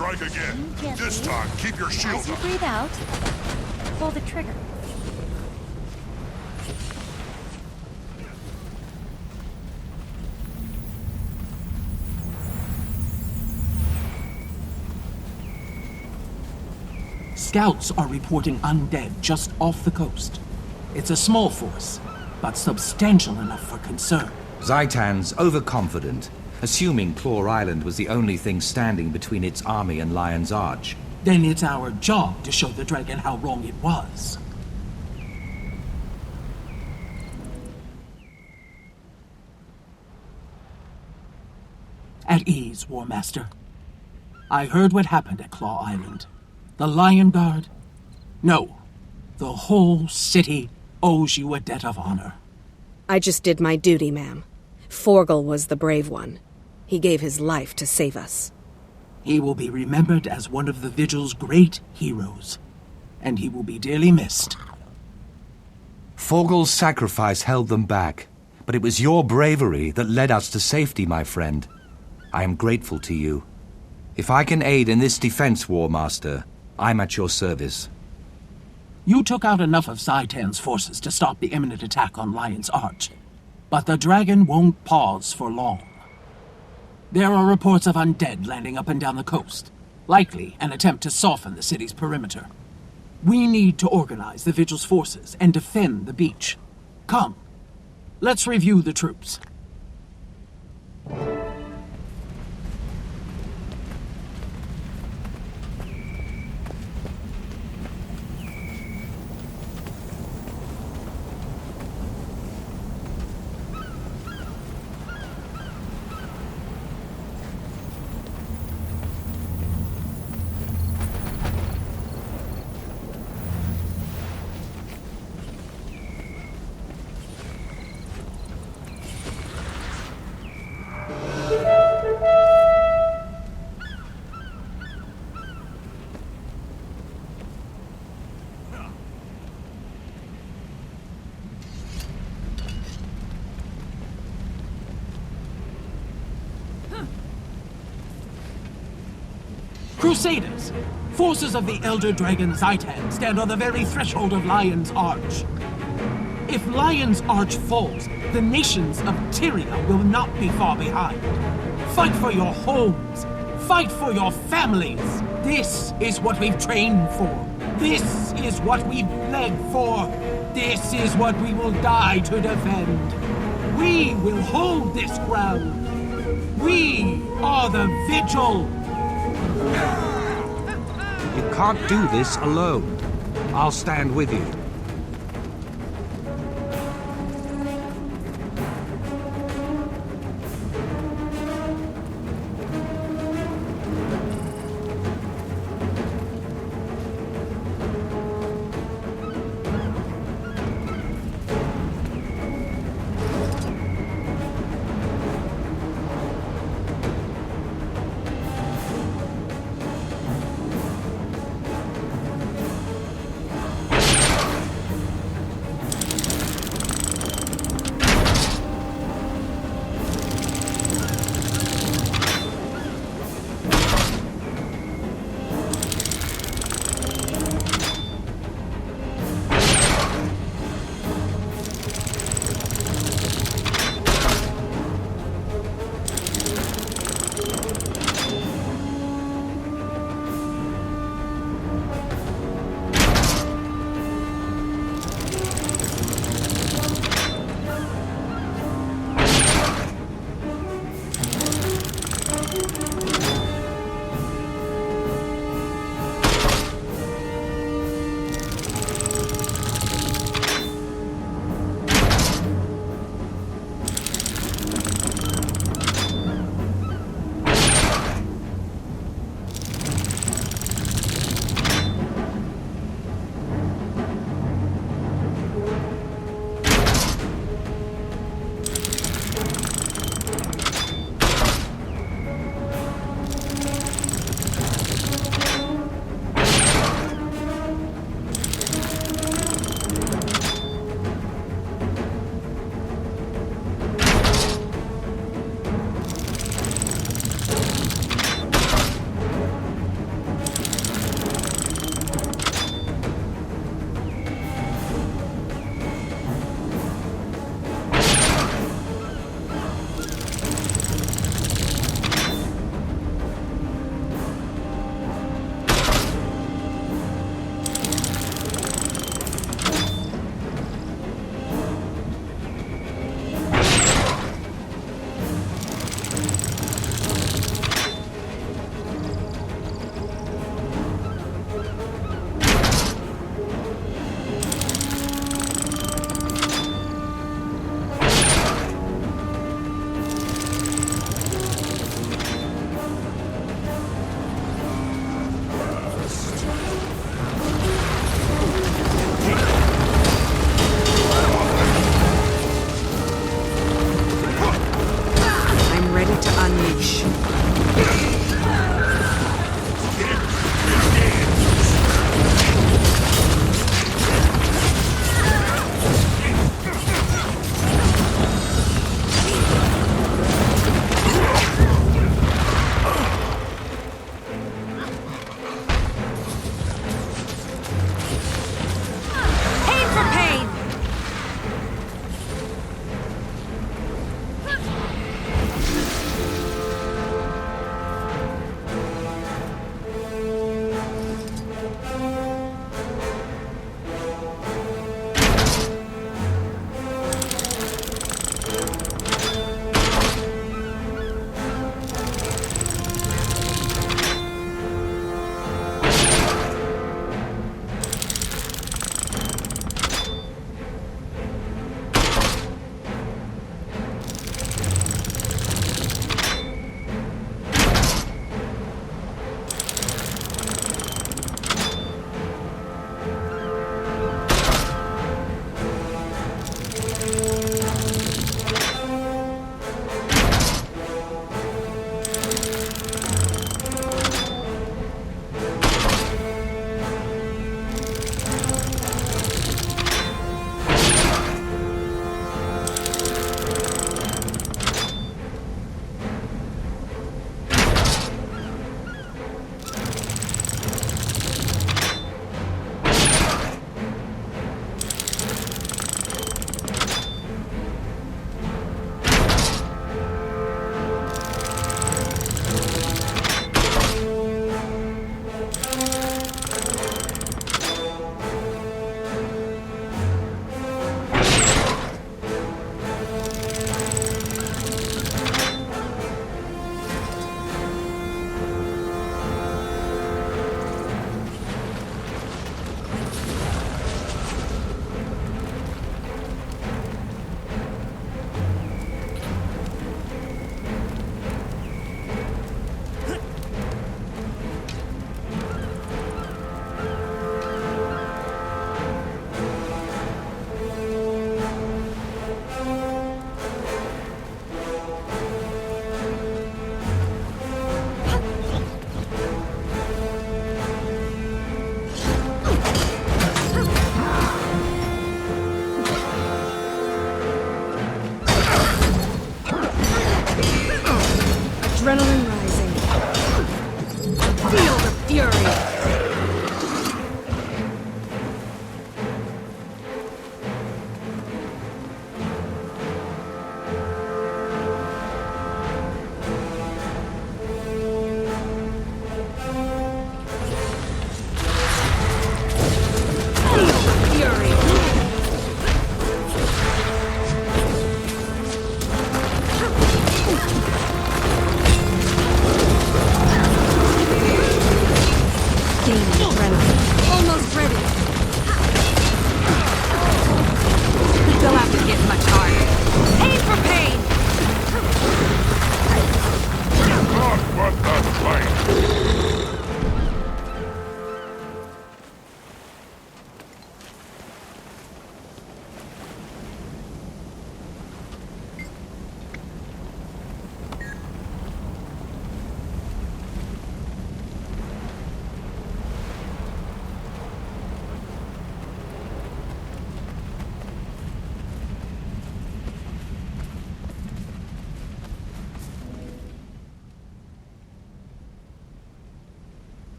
strike again. This time, keep your shield As you up. breathe out, pull the trigger. Scouts are reporting undead just off the coast. It's a small force, but substantial enough for concern. Zaitan's overconfident, assuming Claw Island was the only thing standing between its army and Lion's Arch. Then it's our job to show the dragon how wrong it was. At ease, War Master. I heard what happened at Claw Island. The Lion Guard? No. The whole city owes you a debt of honor. I just did my duty, ma'am. Forgel was the brave one. He gave his life to save us. He will be remembered as one of the Vigil's great heroes, and he will be dearly missed. Forgel's sacrifice held them back, but it was your bravery that led us to safety, my friend. I am grateful to you. If I can aid in this defense, War Master, I'm at your service. You took out enough of Zaitan's forces to stop the imminent attack on Lion's Arch, but the dragon won't pause for long. There are reports of undead landing up and down the coast, likely an attempt to soften the city's perimeter. We need to organize the Vigil's forces and defend the beach. Come, let's review the troops. Crusaders! Forces of the Elder Dragon Zaitan stand on the very threshold of Lion's Arch. If Lion's Arch falls, the nations of Tyria will not be far behind. Fight for your homes! Fight for your families! This is what we've trained for. This is what we've bled for. This is what we will die to defend. We will hold this ground. We are the Vigil! You can't do this alone. I'll stand with you.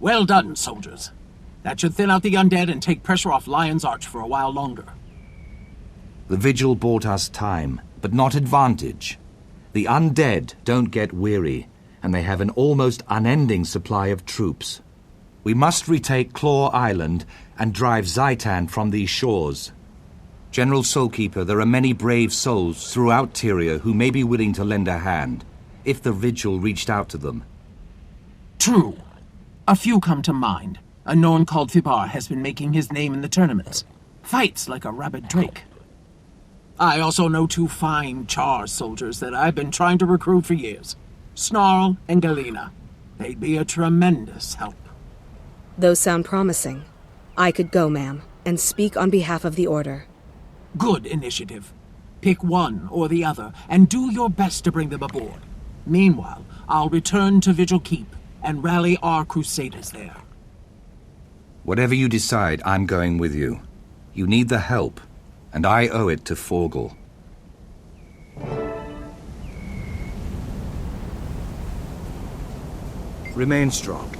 Well done, soldiers. That should thin out the undead and take pressure off Lion's Arch for a while longer. The vigil bought us time, but not advantage. The undead don't get weary, and they have an almost unending supply of troops. We must retake Claw Island and drive Zaitan from these shores. General Soulkeeper, there are many brave souls throughout Tyria who may be willing to lend a hand, if the vigil reached out to them. True. A few come to mind. A Norn called Fibar has been making his name in the tournaments. Fights like a rabid drake. I also know 2 fine Char soldiers that I've been trying to recruit for years. Snarl and Galena. They'd be a tremendous help. Those sound promising. I could go, ma'am, and speak on behalf of the Order. Good initiative. Pick one or the other, and do your best to bring them aboard. Meanwhile, I'll return to Vigil Keep and rally our crusaders there. Whatever you decide, I'm going with you. You need the help, and I owe it to Forgel. Remain strong.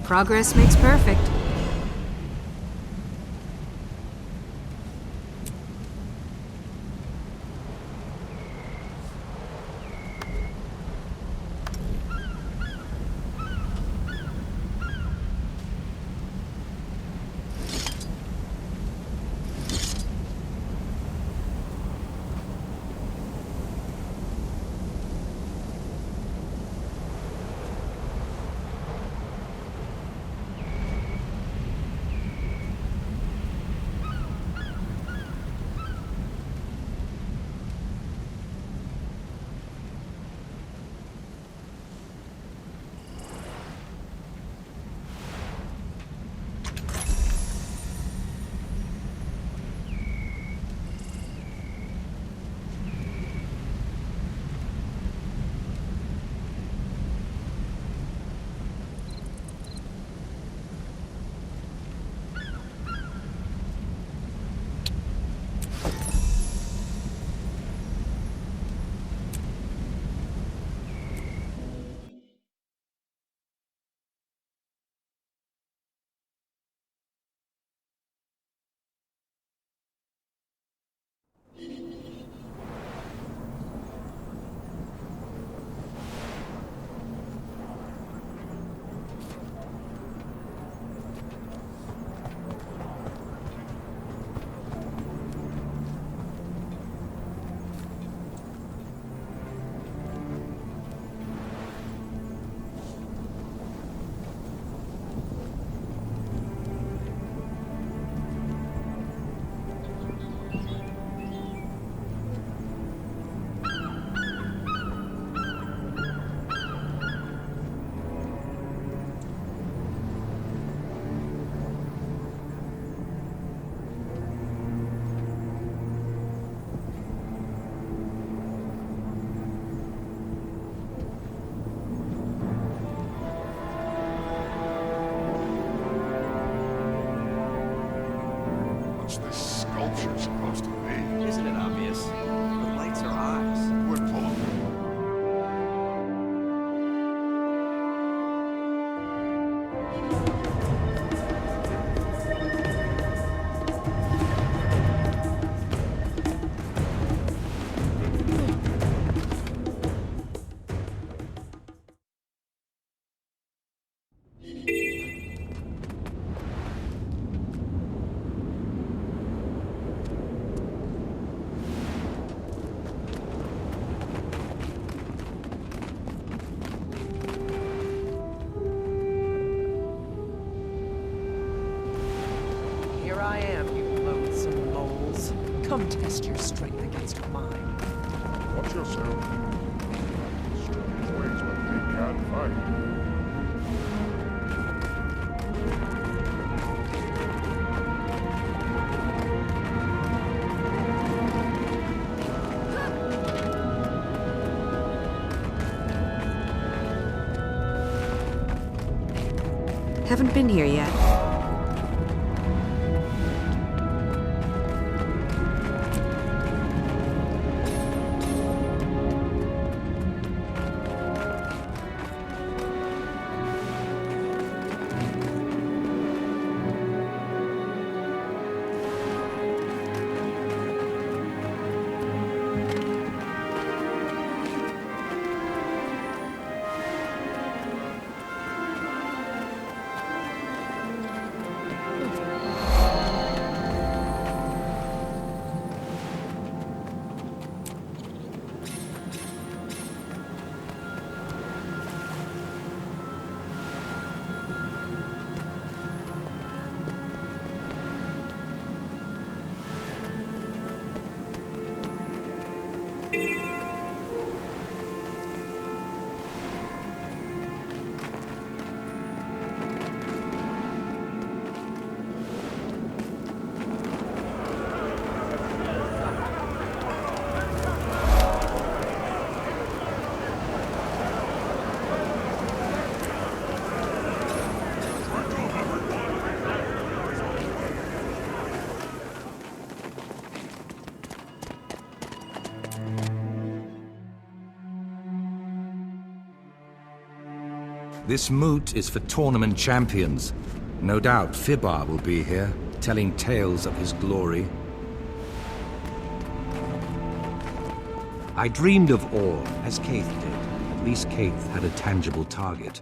Progress makes perfect. Come test your strength against mine. Watch yourself. Strange ways, but they can fight. Haven't been here yet. This moot is for tournament champions. No doubt Fibar will be here, telling tales of his glory. I dreamed of all, as Kaith did. At least Kaith had a tangible target.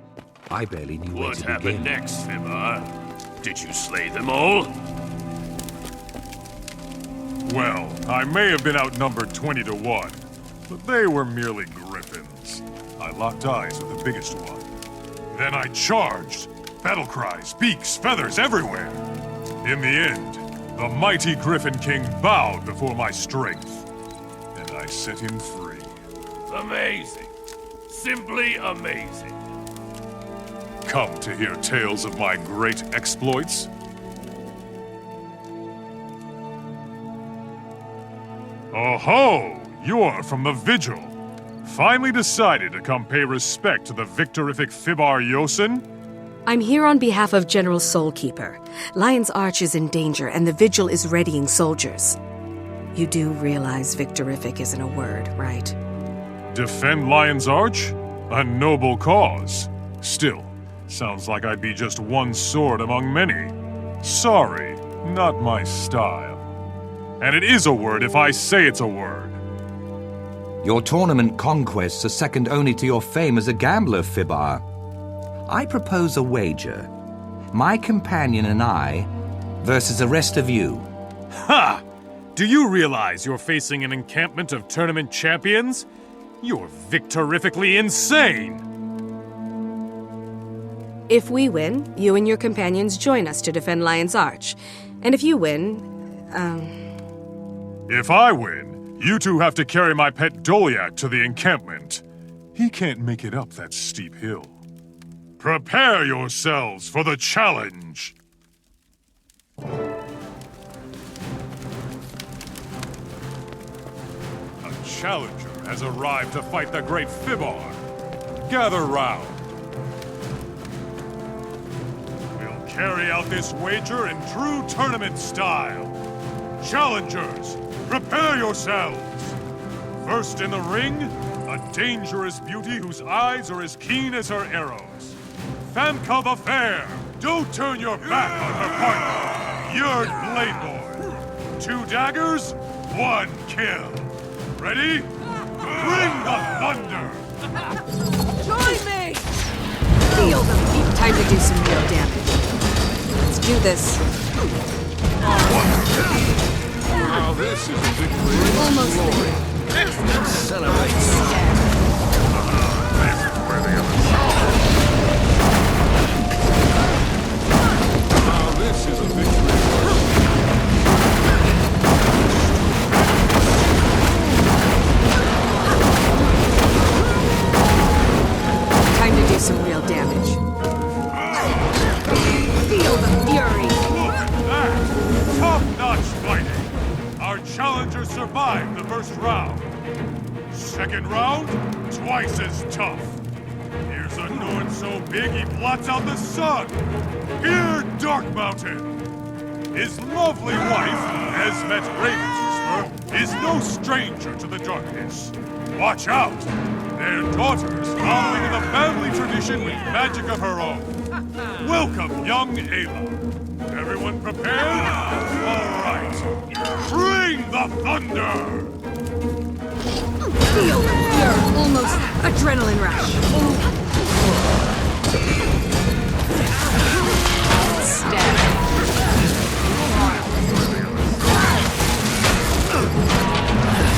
I barely knew where to begin. What happened next, Fibar? Did you slay them all? Well, I may have been outnumbered 20-1, but they were merely griffins. I locked eyes with the biggest one. Then I charged. Battle cries, beaks, feathers everywhere. In the end, the mighty Griffin King bowed before my strength, and I set him free. Amazing. Simply amazing. Come to hear tales of my great exploits? Oh-ho! You're from the Vigil. Finally decided to come pay respect to the victorific Fibar Yosin? I'm here on behalf of General Soulkeeper. Lion's Arch is in danger, and the Vigil is readying soldiers. You do realize victorific isn't a word, right? Defend Lion's Arch? A noble cause. Still, sounds like I'd be just one sword among many. Sorry, not my style. And it is a word if I say it's a word. Your tournament conquests are second only to your fame as a gambler, Fibar. I propose a wager. My companion and I versus the rest of you. Ha! Do you realize you're facing an encampment of tournament champions? You're victorifically insane! If we win, you and your companions join us to defend Lion's Arch. And if you win, If I win, you two have to carry my pet Doliak to the encampment. He can't make it up that steep hill. Prepare yourselves for the challenge! A challenger has arrived to fight the great Fibar. Gather round. We'll carry out this wager in true tournament style. Challengers, prepare yourselves! First in the ring, a dangerous beauty whose eyes are as keen as her arrows. Famka the Fair! Don't turn your back on her partner, Yurd Bladeborn. 2 daggers, 1 kill. Ready? Bring the thunder! Join me! feel them. Time to do some real damage. Let's do this. Now this is a victory. Almost there. Let's celebrate. Now this is a victory. survived the first round. Second round, twice as tough. Here's a Nord so big he blots out the sun. Here, Dark Mountain. His lovely wife, Esmet Ravenswhisper, is no stranger to the darkness. Watch out! Their daughter's following in the family tradition with magic of her own. Welcome, young Ayla. Everyone prepared? All right. Bring the thunder! Feel your almost adrenaline rush. Stab.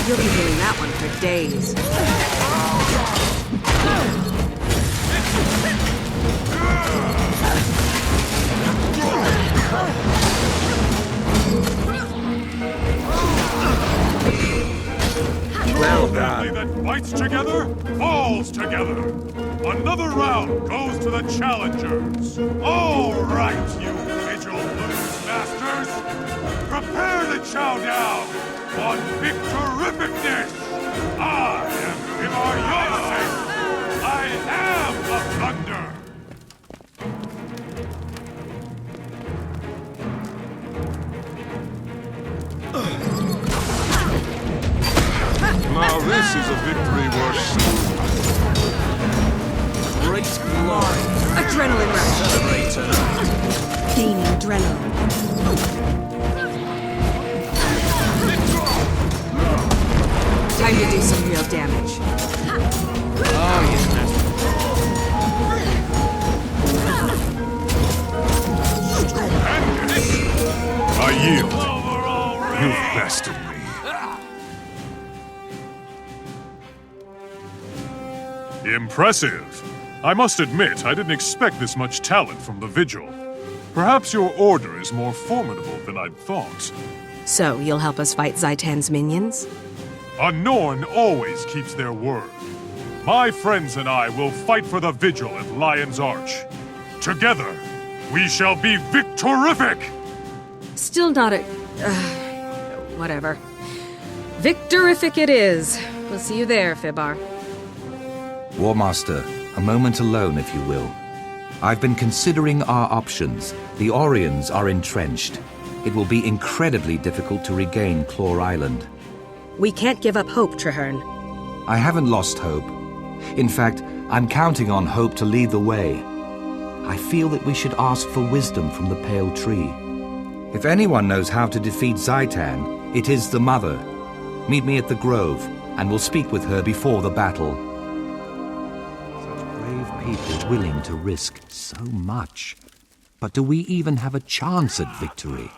You'll be doing that one for days. Well done. That fights together, falls together. Another round goes to the challengers. All right, you Vigil Blues masters. Prepare to chow down on Victorificness. I am Himar Yosef. I am the Thunder. Now this is a victory worth Great glory. Adrenaline rush. Celebrator. Gaining adrenaline. Time to do some real damage. Oh, yes. I yield. You've bested me. Impressive. I must admit, I didn't expect this much talent from the Vigil. Perhaps your order is more formidable than I'd thought. So, you'll help us fight Zaitan's minions? A Norn always keeps their word. My friends and I will fight for the Vigil at Lion's Arch. Together, we shall be victorific! Still not a... whatever. Victorific it is. We'll see you there, Fibar. War Master, a moment alone, if you will. I've been considering our options. The Orions are entrenched. It will be incredibly difficult to regain Claw Island. We can't give up hope, Traherne. I haven't lost hope. In fact, I'm counting on hope to lead the way. I feel that we should ask for wisdom from the Pale Tree. If anyone knows how to defeat Zaitan, it is the Mother. Meet me at the Grove, and we'll speak with her before the battle. People willing to risk so much. But do we even have a chance at victory?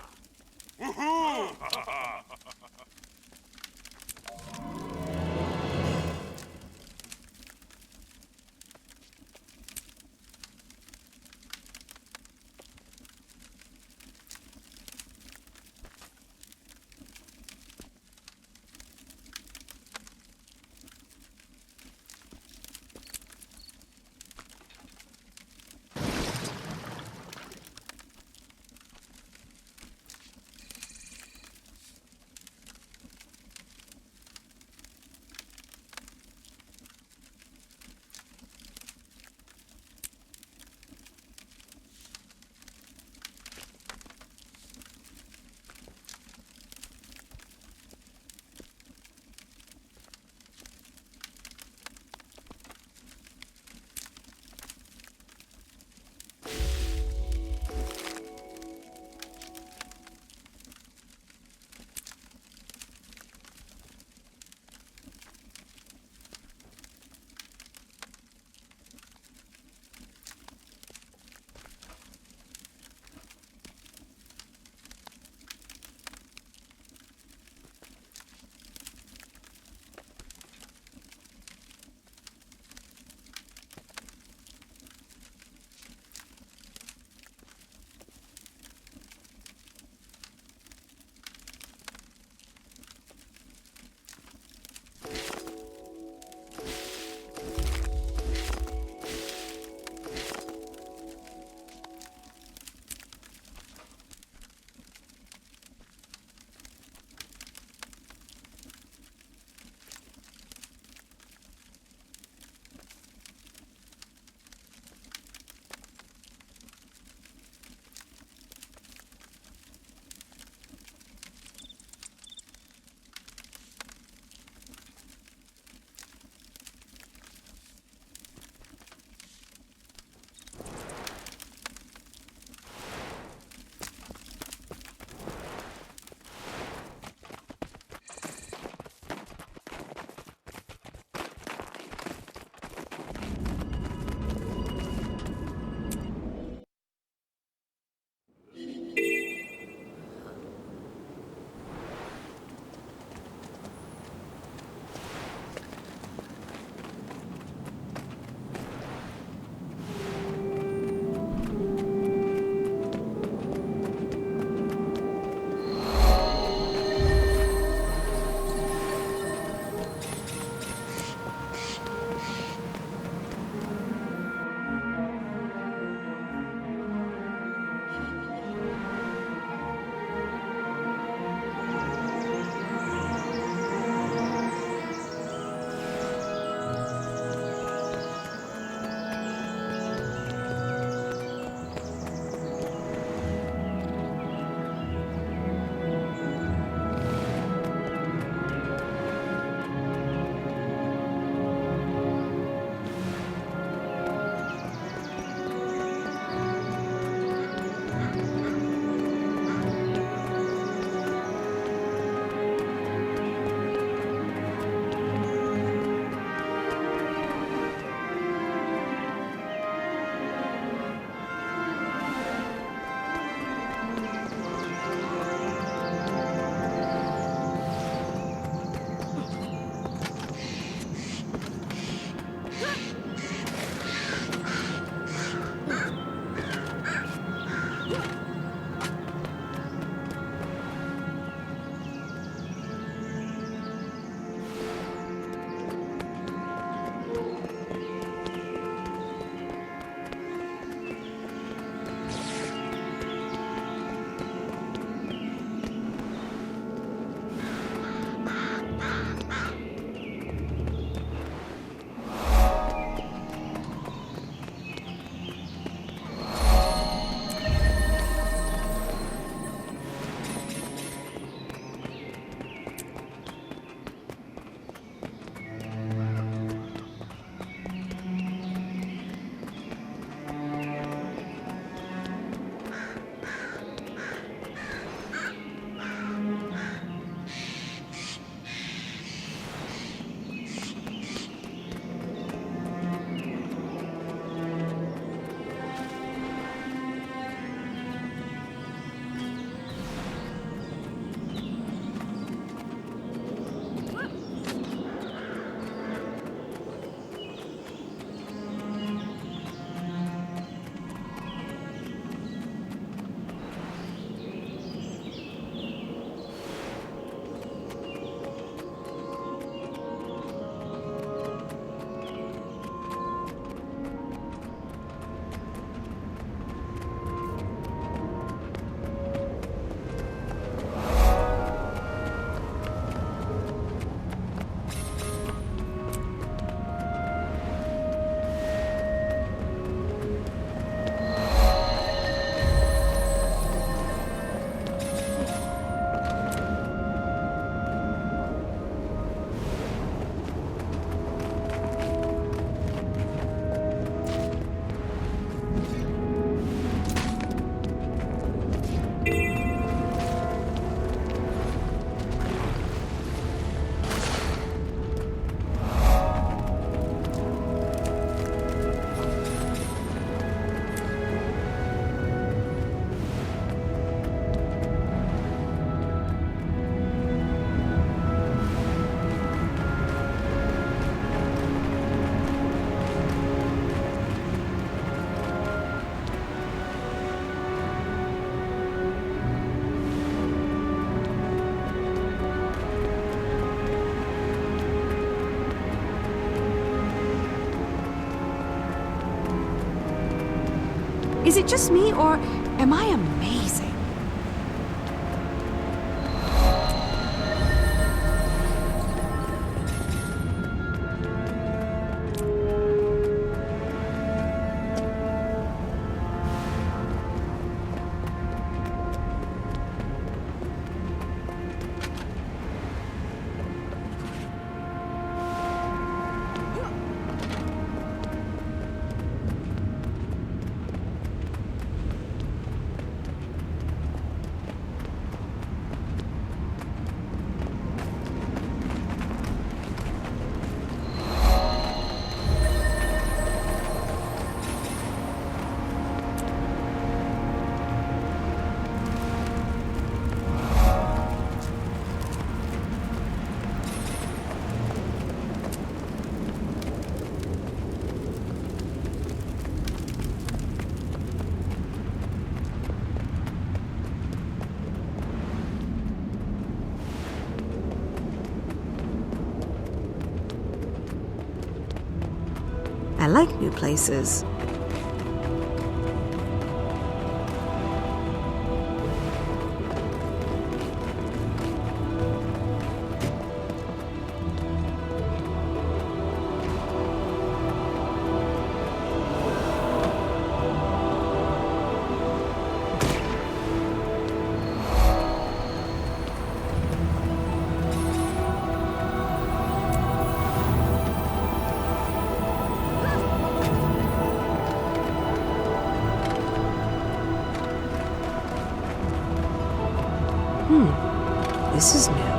Is it just me, or am I amazing? I like new places. This is new.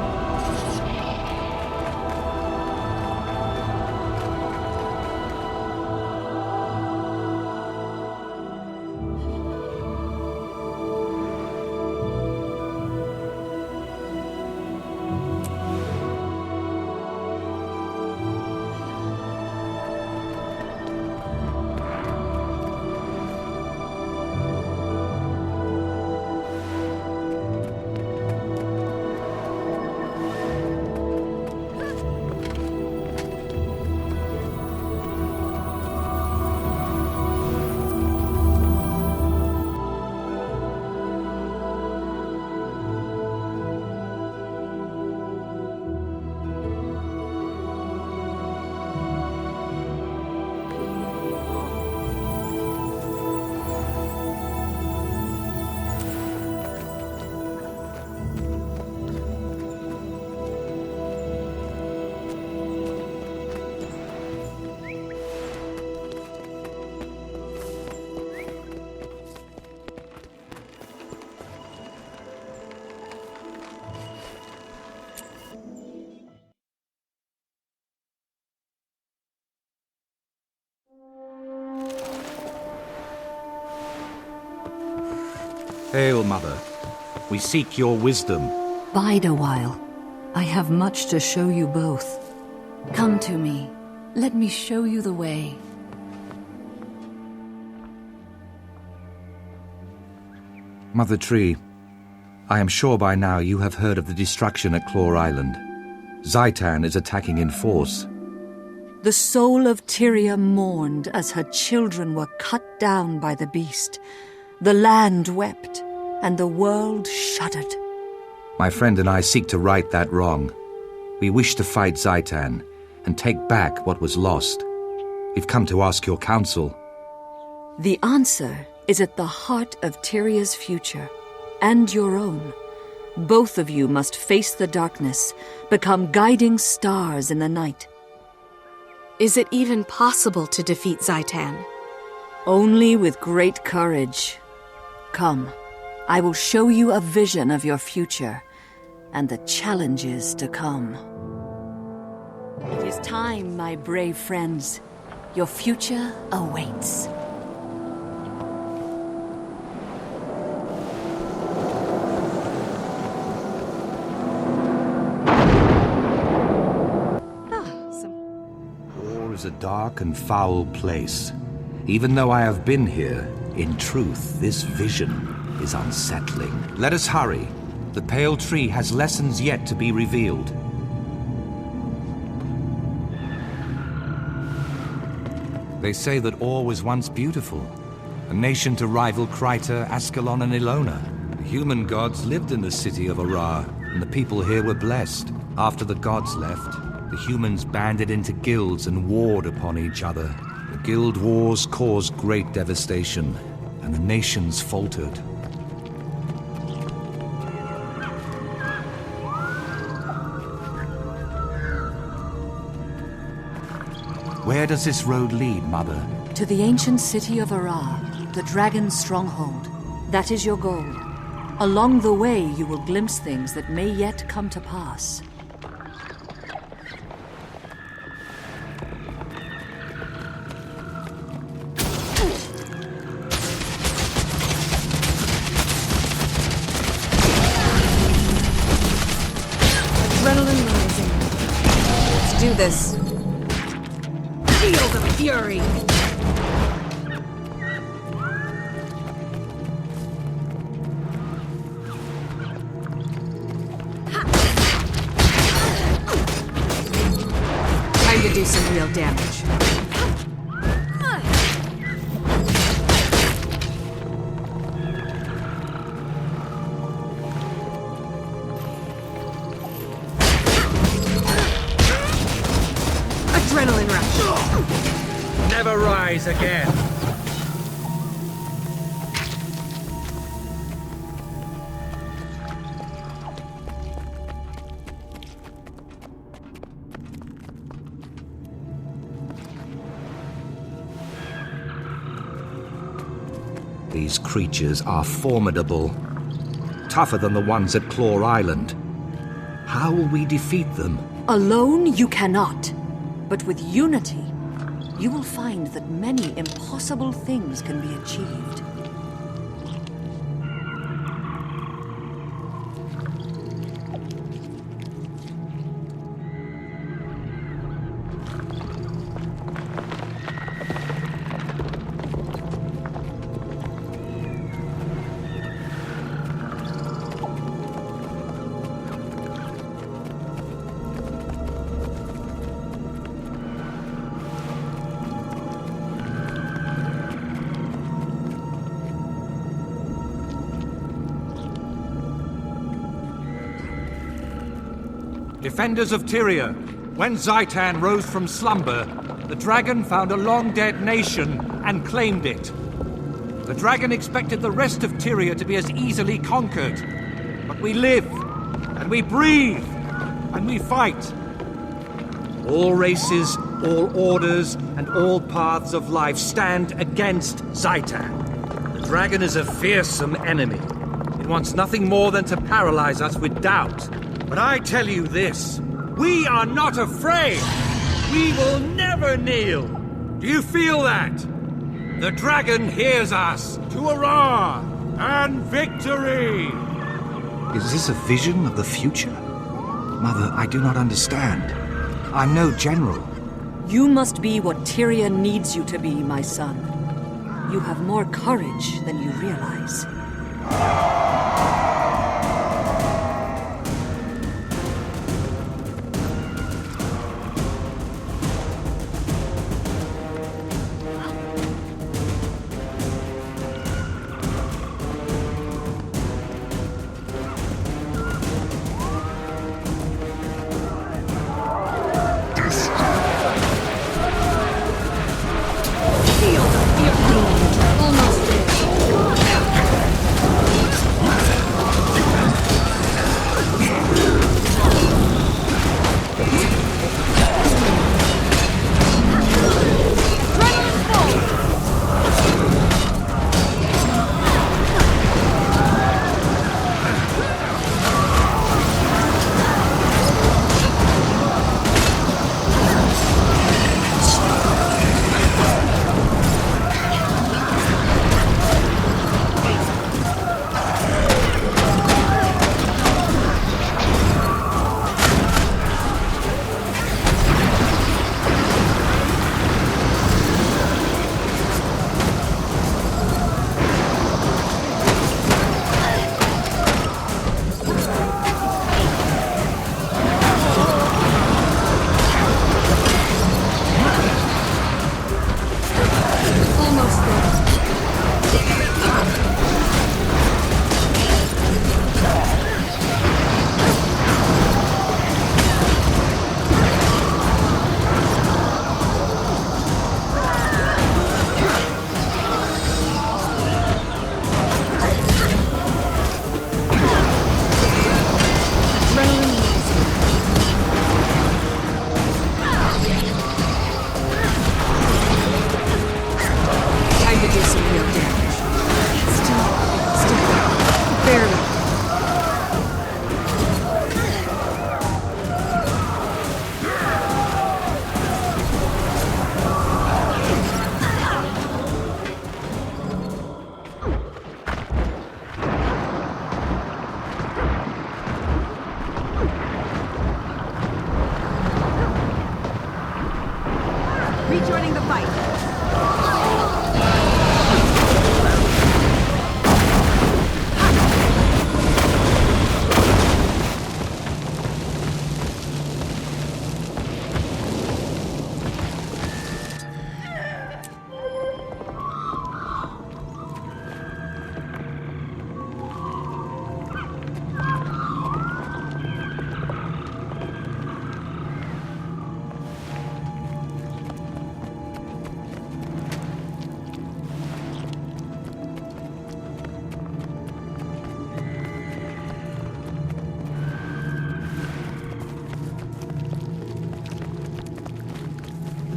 Hail, Mother. We seek your wisdom. Bide a while. I have much to show you both. Come to me. Let me show you the way. Mother Tree, I am sure by now you have heard of the destruction at Claw Island. Zaitan is attacking in force. The soul of Tyria mourned as her children were cut down by the beast. The land wept, and the world shuddered. My friend and I seek to right that wrong. We wish to fight Zaitan and take back what was lost. We've come to ask your counsel. The answer is at the heart of Tyria's future, and your own. Both of you must face the darkness, become guiding stars in the night. Is it even possible to defeat Zaitan? Only with great courage. Come, I will show you a vision of your future, and the challenges to come. It is time, my brave friends. Your future awaits. War is a dark and foul place. Even though I have been here, in truth, this vision is unsettling. Let us hurry. The Pale Tree has lessons yet to be revealed. They say that ore was once beautiful, a nation to rival Kryta, Ascalon, and Ilona. The human gods lived in the city of Arar, and the people here were blessed. After the gods left, the humans banded into guilds and warred upon each other. The guild wars caused great devastation, and the nations faltered. Where does this road lead, Mother? To the ancient city of Arar, the dragon's stronghold. That is your goal. Along the way, you will glimpse things that may yet come to pass. Adrenaline rising. Let's do this. Feel the fury! Time to do some real damage. Adrenaline rush. Never rise again. These creatures are formidable. Tougher than the ones at Claw Island. How will we defeat them? Alone, you cannot. But with unity, you will find that many impossible things can be achieved. Defenders of Tyria, when Zaitan rose from slumber, the dragon found a long-dead nation and claimed it. The dragon expected the rest of Tyria to be as easily conquered. But we live, and we breathe, and we fight. All races, all orders, and all paths of life stand against Zaitan. The dragon is a fearsome enemy. It wants nothing more than to paralyze us with doubt. But I tell you this, we are not afraid. We will never kneel. Do you feel that? The dragon hears us. To Arar and victory! Is this a vision of the future? Mother, I do not understand. I'm no general. You must be what Tyria needs you to be, my son. You have more courage than you realize. Almost there.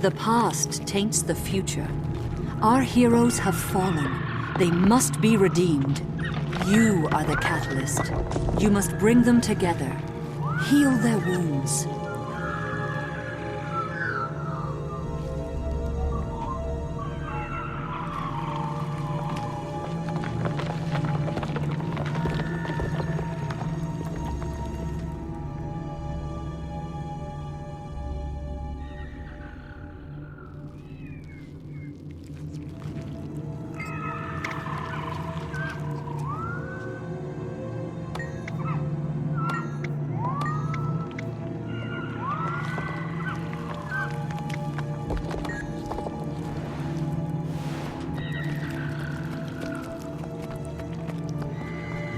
The past taints the future. Our heroes have fallen. They must be redeemed. You are the catalyst. You must bring them together. Heal their wounds.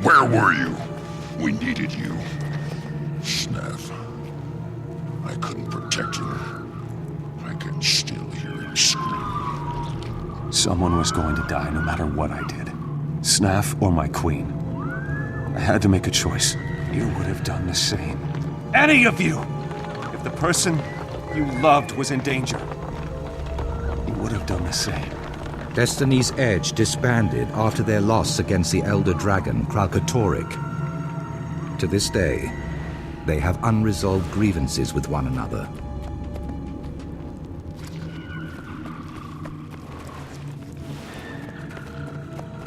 Where were you? We needed you. Snaff. I couldn't protect him. I can still hear him scream. Someone was going to die no matter what I did. Snaff or my queen. I had to make a choice. You would have done the same. Any of you! If the person you loved was in danger, you would have done the same. Destiny's Edge disbanded after their loss against the Elder Dragon, Kralkatorrik. To this day, they have unresolved grievances with one another.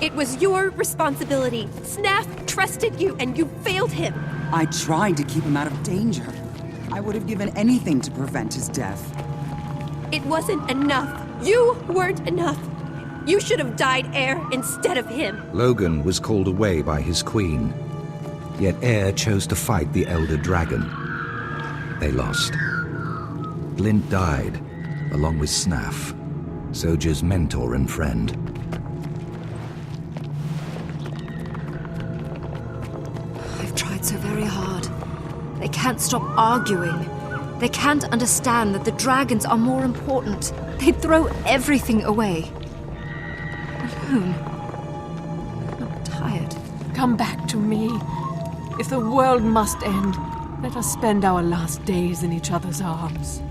It was your responsibility. Snaff trusted you, and you failed him. I tried to keep him out of danger. I would have given anything to prevent his death. It wasn't enough. You weren't enough. You should have died Air instead of him. Logan was called away by his queen. Yet Air chose to fight the Elder Dragon. They lost. Blint died, along with Snaff, Soja's mentor and friend. I've tried so very hard. They can't stop arguing. They can't understand that the dragons are more important. They'd throw everything away. Alone. I'm tired. Come back to me. If the world must end, let us spend our last days in each other's arms.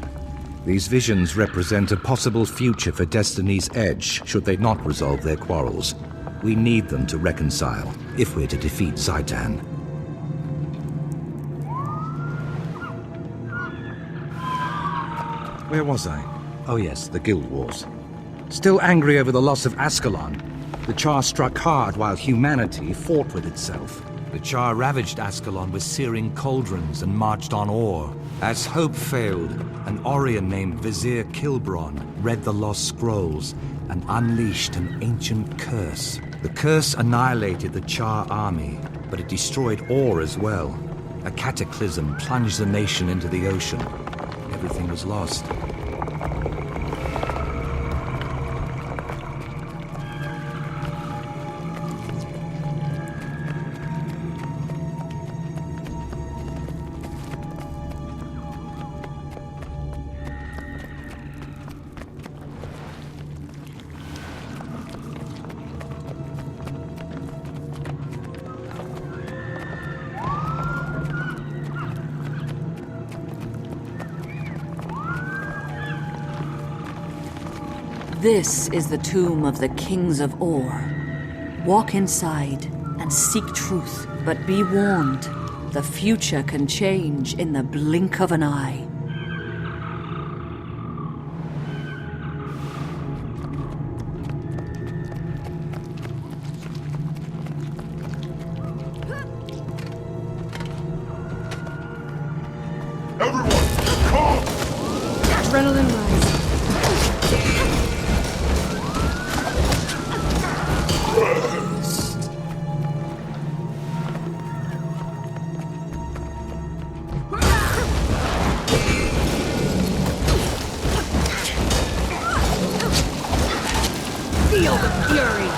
These visions represent a possible future for Destiny's Edge, should they not resolve their quarrels. We need them to reconcile, if we're to defeat Zaitan. Where was I? Oh yes, the Guild Wars. Still angry over the loss of Ascalon, the Char struck hard while humanity fought with itself. The Char ravaged Ascalon with searing cauldrons and marched on Or. As hope failed, an Orion named Vizier Kilbron read the lost scrolls and unleashed an ancient curse. The curse annihilated the Char army, but it destroyed Or as well. A cataclysm plunged the nation into the ocean. Everything was lost. This is the tomb of the kings of Or. Walk inside and seek truth, but be warned, the future can change in the blink of an eye. Everyone, come! Adrenaline rising. Feel the fury.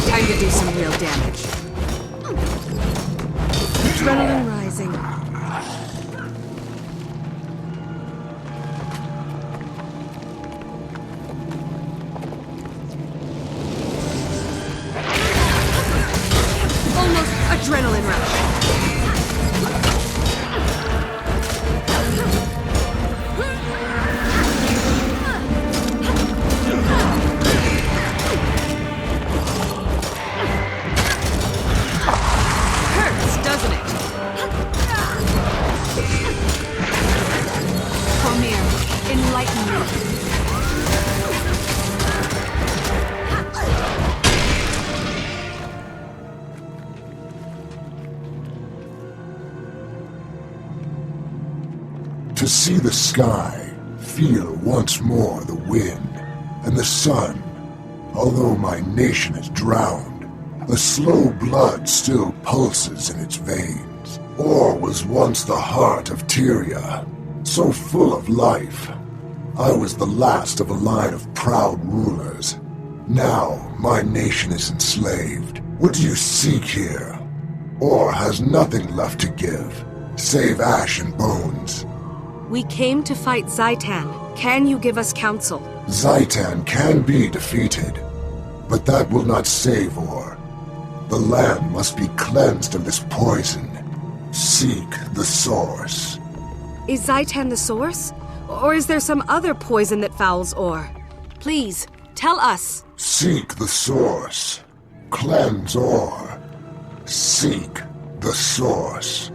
Time to do some real damage. Adrenaline rising. Almost adrenaline rush. see the sky, feel once more the wind, and the sun. Although my nation is drowned, a slow blood still pulses in its veins. Or was once the heart of Tyria, so full of life. I was the last of a line of proud rulers. Now my nation is enslaved. What do you seek here? Or has nothing left to give, save ash and bones? We came to fight Zaitan. Can you give us counsel? Zaitan can be defeated, but that will not save Or. The land must be cleansed of this poison. Seek the source. Is Zaitan the source? Or is there some other poison that fouls Or? Please, tell us. Seek the source. Cleanse Or. Seek the source.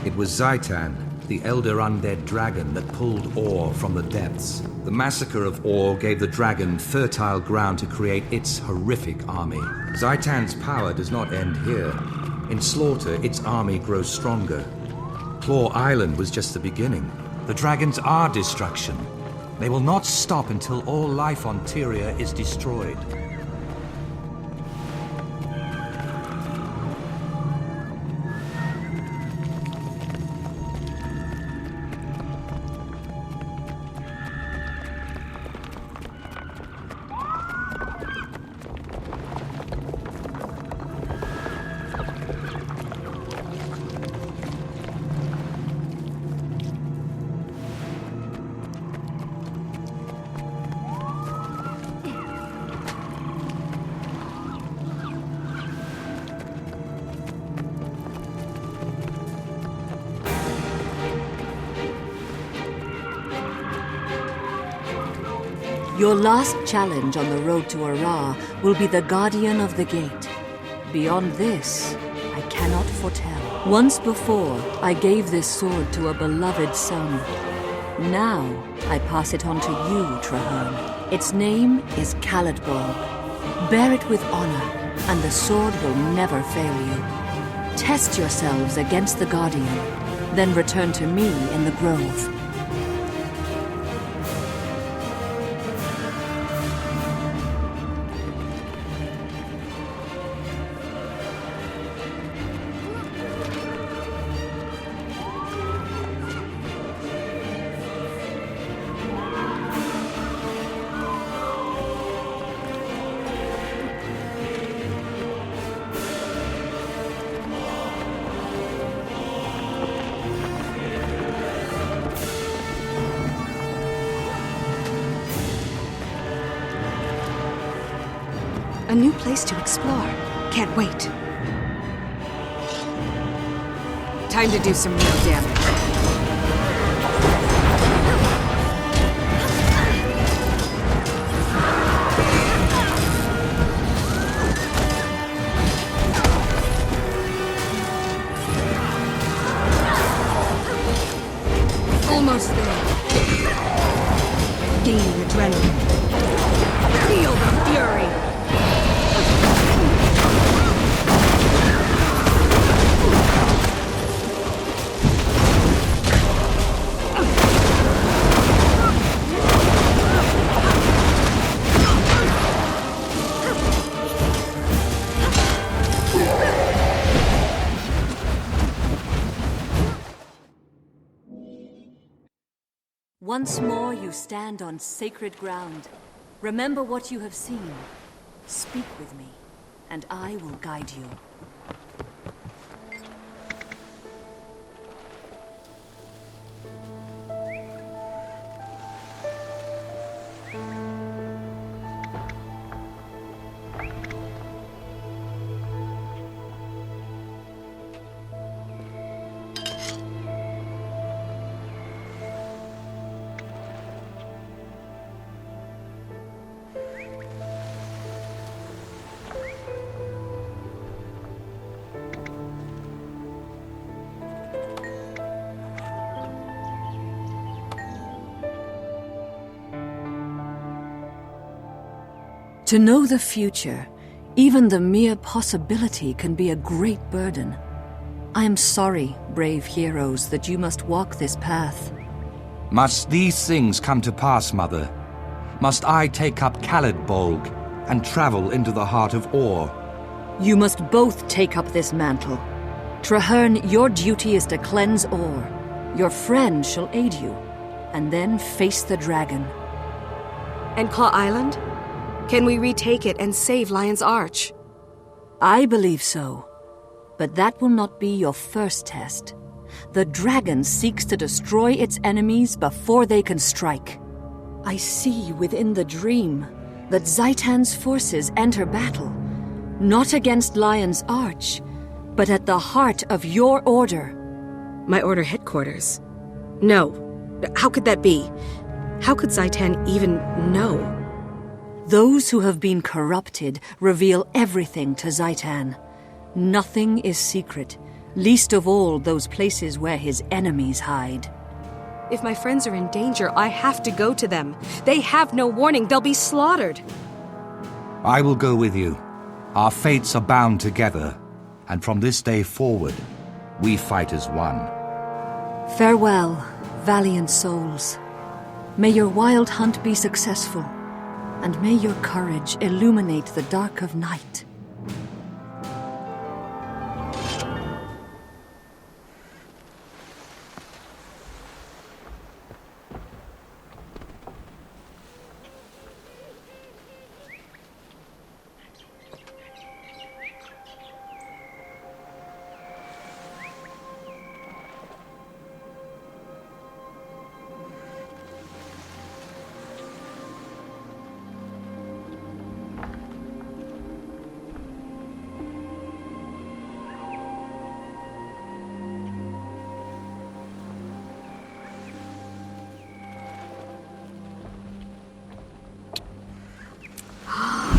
It was Zaitan, the elder undead dragon that pulled Or from the depths. The massacre of Or gave the dragon fertile ground to create its horrific army. Zaitan's power does not end here. In slaughter, its army grows stronger. Claw Island was just the beginning. The dragons are destruction. They will not stop until all life on Tyria is destroyed. Your last challenge on the road to Ara will be the Guardian of the Gate. Beyond this, I cannot foretell. Once before, I gave this sword to a beloved son. Now, I pass it on to you, Traherne. Its name is Caladborg. Bear it with honor, and the sword will never fail you. Test yourselves against the Guardian, then return to me in the Grove. A new place to explore. Can't wait. Time to do some real damage. Almost there. Gaining adrenaline. Feel the fury. Once more you stand on sacred ground. Remember what you have seen. Speak with me, and I will guide you. To know the future, even the mere possibility can be a great burden. I am sorry, brave heroes, that you must walk this path. Must these things come to pass, Mother? Must I take up Khalidbolg and travel into the heart of Or? You must both take up this mantle. Traherne, your duty is to cleanse Or. Your friend shall aid you, and then face the dragon. And Claw Island? Can we retake it and save Lion's Arch? I believe so. But that will not be your first test. The dragon seeks to destroy its enemies before they can strike. I see within the dream that Zaitan's forces enter battle, not against Lion's Arch, but at the heart of your order. My order headquarters? No. How could that be? How could Zaitan even know? Those who have been corrupted reveal everything to Zaitan. Nothing is secret, least of all those places where his enemies hide. If my friends are in danger, I have to go to them. They have no warning. They'll be slaughtered. I will go with you. Our fates are bound together, and from this day forward, we fight as one. Farewell, valiant souls. May your wild hunt be successful, and may your courage illuminate the dark of night.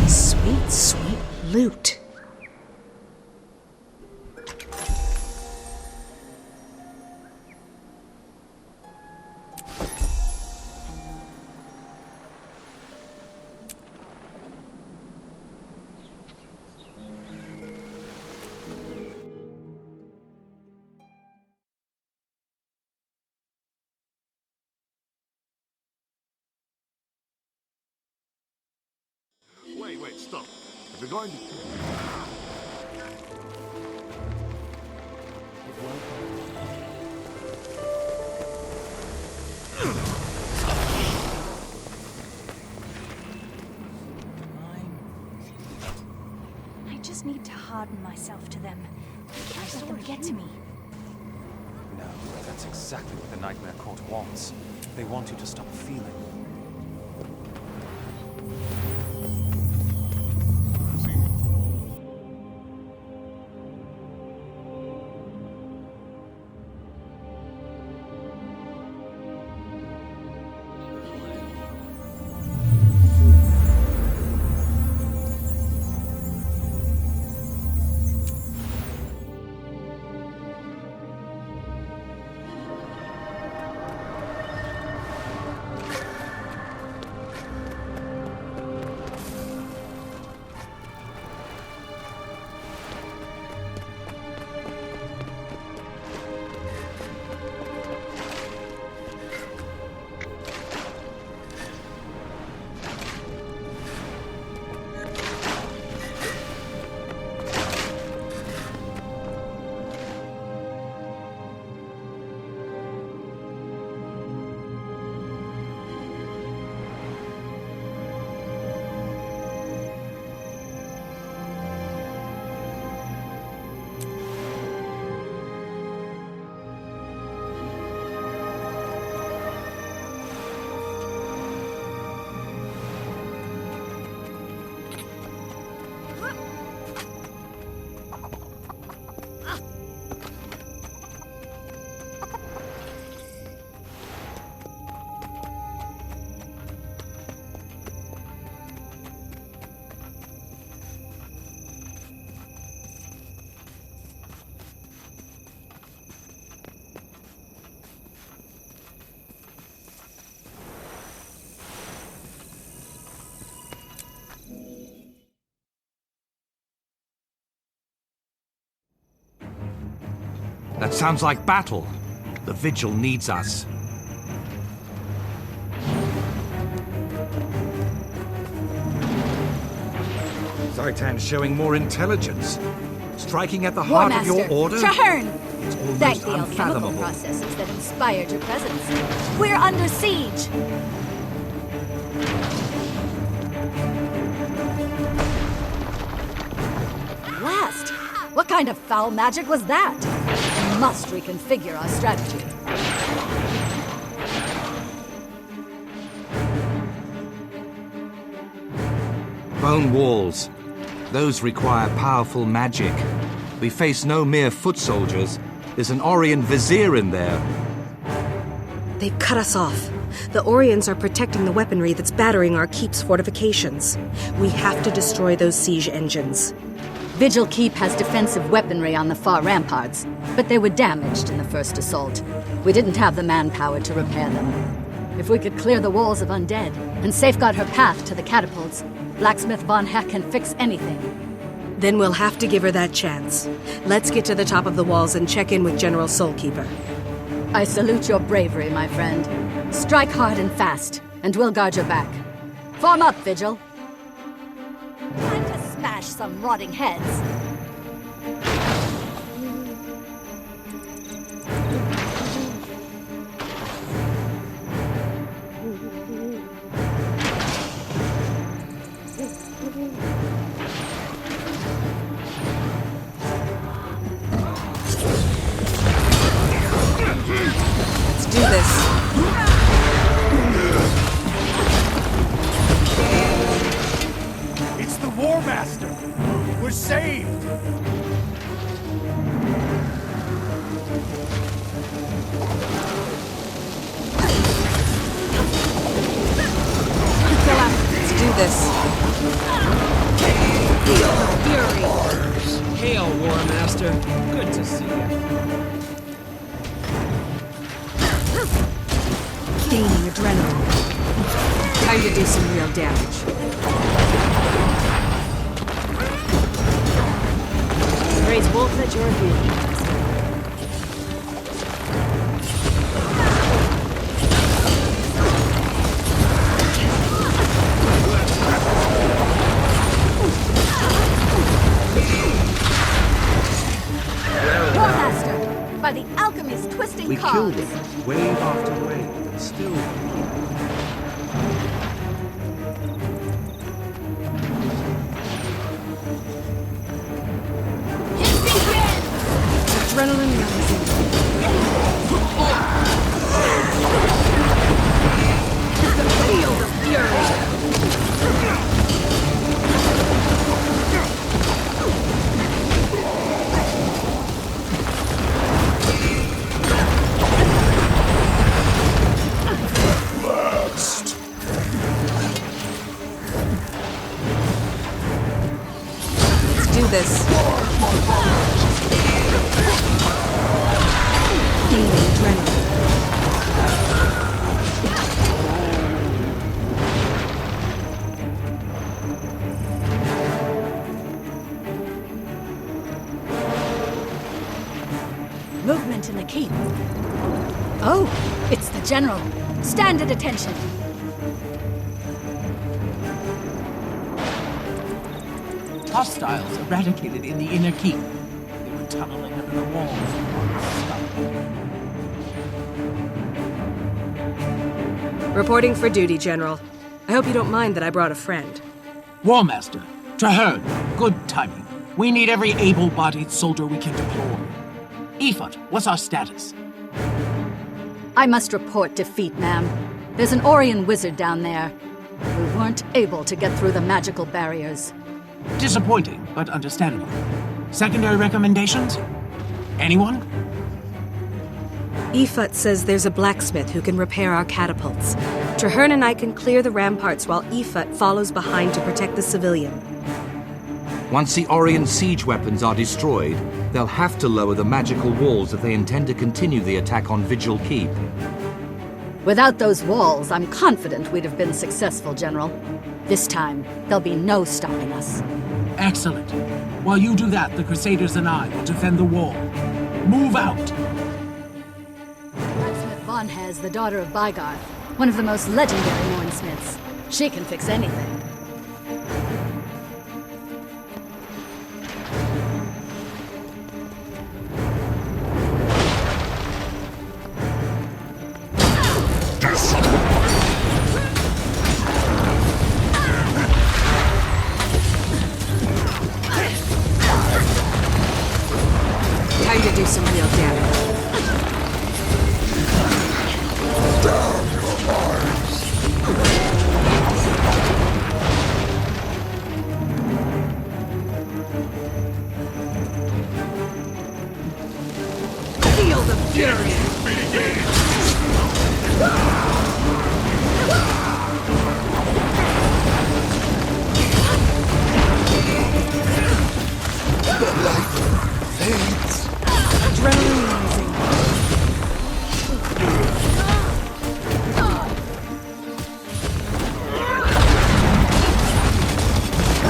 Sweet, sweet loot. Wait, stop. If you're going to... I just need to harden myself to them. I can't let them get to me. No, that's exactly what the Nightmare Court wants. They want you to stop feeling. That sounds like battle. The Vigil needs us. Zaitan's showing more intelligence. Striking at the heart of your order? Traherne! It's almost Thank the alchemical unfathomable. processes that inspired your presence. We're under siege! Blast! What kind of foul magic was that? We must reconfigure our strategy. Bone walls. Those require powerful magic. We face no mere foot soldiers. There's an Orion vizier in there. They've cut us off. The Orions are protecting the weaponry that's battering our keep's fortifications. We have to destroy those siege engines. Vigil Keep has defensive weaponry on the far ramparts, but they were damaged in the first assault. We didn't have the manpower to repair them. If we could clear the walls of undead and safeguard her path to the catapults, Blacksmith Von Heck can fix anything. Then we'll have to give her that chance. Let's get to the top of the walls and check in with General Soulkeeper. I salute your bravery, my friend. Strike hard and fast, and we'll guard your back. Form up, Vigil. Time to smash some rotting heads. Do this. It's the War Master. We're saved. Let's do this. Hail, War Master. Good to see you. Gaining adrenaline. Time to do some real damage. Praise Wolf at your heels. War Master! By the alchemy's twisting We cogs. killed it, wave after wave, but still. Adrenaline rising. Feel the fury. Last. Let's do this. Gaining adrenaline. Movement in the keep. Oh, it's the General. Stand at attention. Hostiles eradicated in the inner keep. They were tunneling under the walls. Reporting for duty, General. I hope you don't mind that I brought a friend. War Master, Traherne, good timing. We need every able-bodied soldier we can deploy. Ephod, what's our status? I must report defeat, ma'am. There's an Orion wizard down there. We weren't able to get through the magical barriers. Disappointing, but understandable. Secondary recommendations? Anyone? Ephod says there's a blacksmith who can repair our catapults. Traherne and I can clear the ramparts while Ephod follows behind to protect the civilian. Once the Orion siege weapons are destroyed, they'll have to lower the magical walls if they intend to continue the attack on Vigil Keep. Without those walls, I'm confident we'd have been successful, General. This time, there'll be no stopping us. Excellent. While you do that, the Crusaders and I will defend the wall. Move out! Smith Vonhez is the daughter of Bygarth, one of the most legendary Mornsmiths. She can fix anything. Time to do some real damage. Down your arms. Feel the fury! The light fades. Adrenaline rising.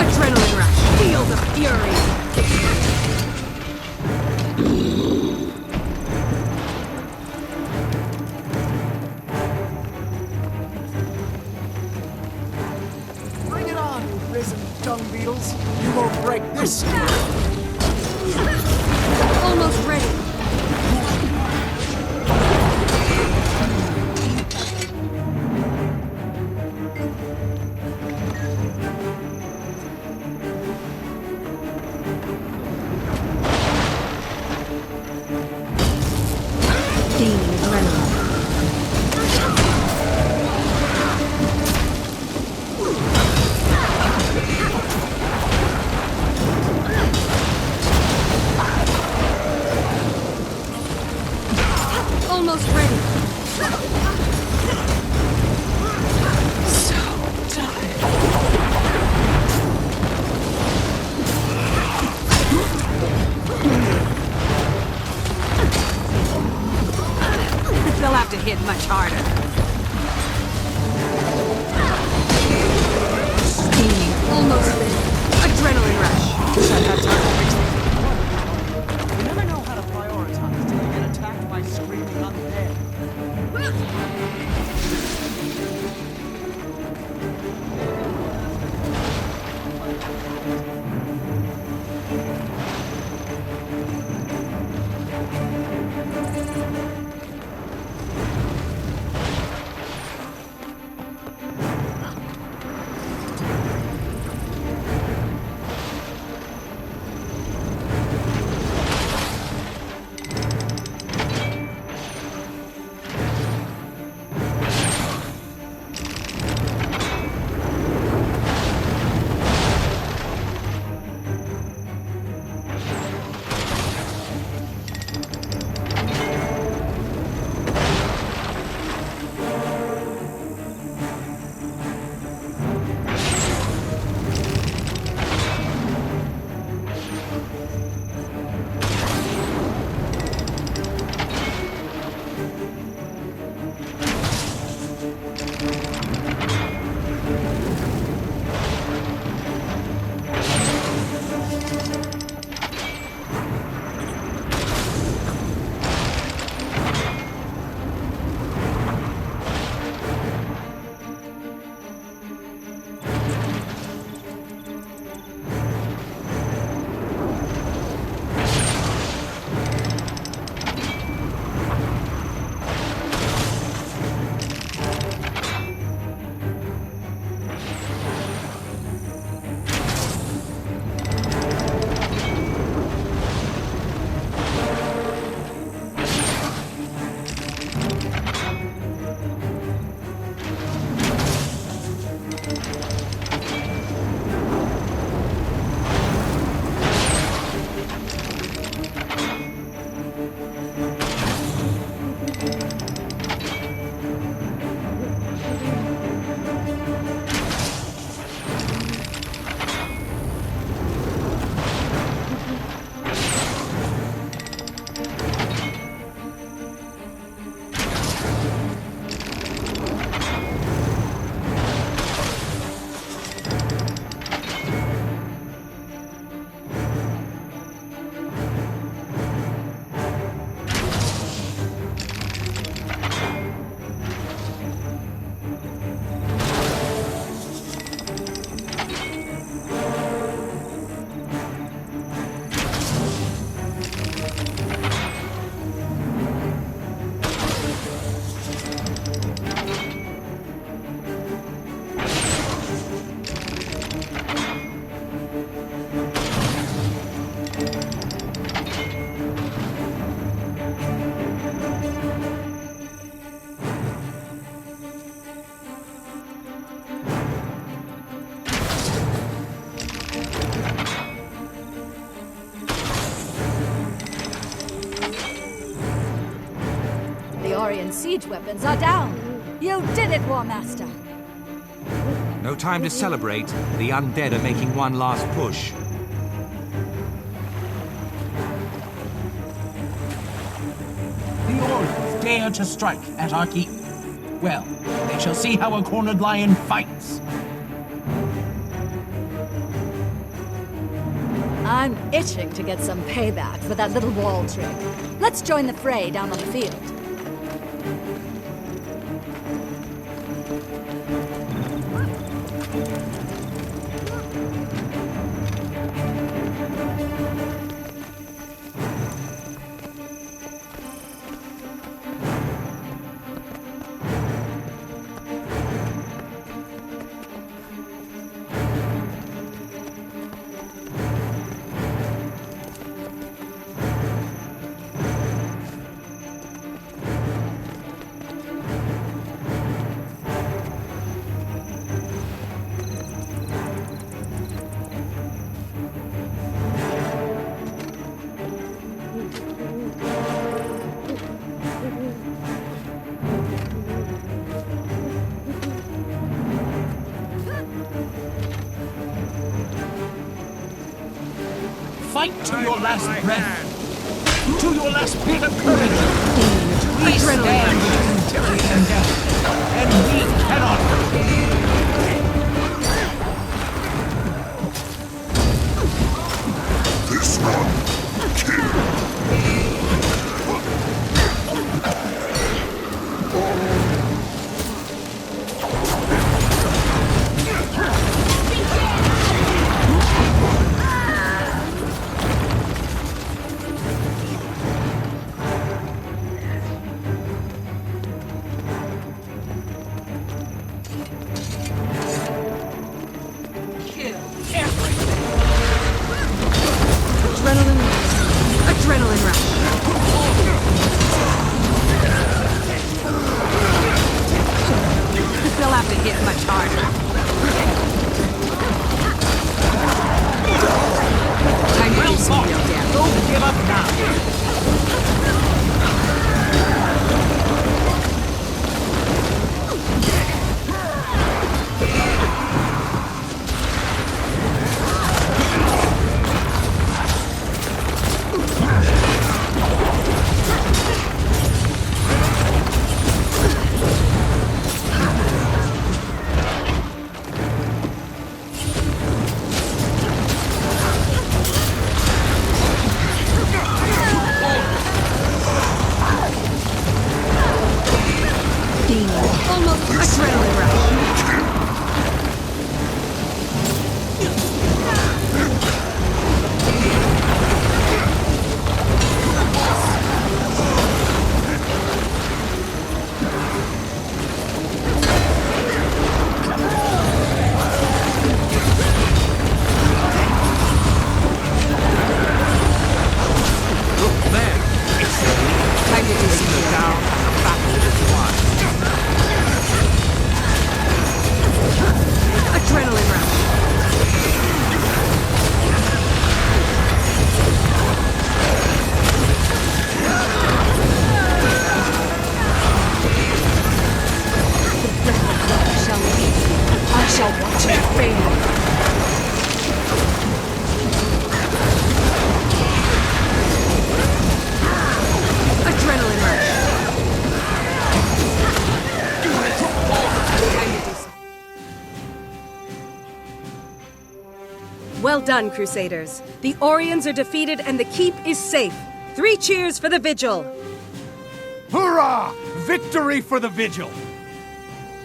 Adrenaline rush. Feel the fury. Bring it on, you risen dung beetles. You won't break this. Almost ready. Gaining adrenaline. Almost ready. They'll have to hit much harder. Steaming. Almost there. Adrenaline rush. Wish I had time to fix it. You never know how to prioritize until you get attacked by screaming undead. siege weapons are down. You did it, War Master. No time to celebrate. The undead are making one last push. The Orions dare to strike at our keep. Well, they shall see how a cornered lion fights. I'm itching to get some payback for that little wall trick. Let's join the fray down on the field. Fight to your last breath. To your last bit of courage. We stand between tyranny and death, and we cannot. This one, kill. Adrenaline rush. They'll have to hit much harder. Time to do some real damage. Don't give up now. Almost adrenaline rush. Time to do some down. Adrenaline rush. I shall watch it fail. Adrenaline rush. Well done, Crusaders. The Orions are defeated and the keep is safe. 3 cheers for the Vigil. Hurrah! Victory for the Vigil!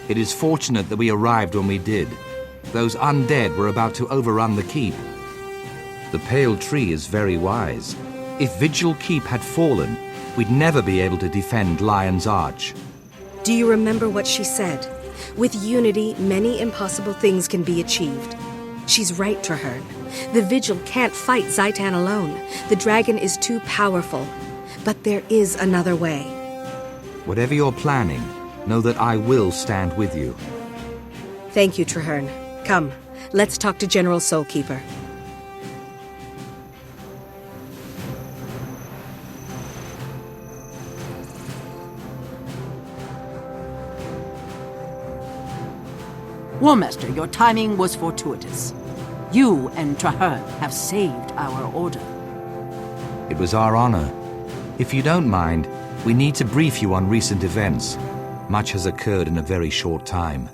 It is fortunate that we arrived when we did. Those undead were about to overrun the keep. The Pale Tree is very wise. If Vigil Keep had fallen, we'd never be able to defend Lion's Arch. Do you remember what she said? With unity, many impossible things can be achieved. She's right, Traherne. The Vigil can't fight Zaitan alone. The dragon is too powerful. But there is another way. Whatever you're planning, know that I will stand with you. Thank you, Traherne. Come, let's talk to General Soulkeeper. Warmaster, your timing was fortuitous. You and Traherne have saved our order. It was our honor. If you don't mind, we need to brief you on recent events. Much has occurred in a very short time.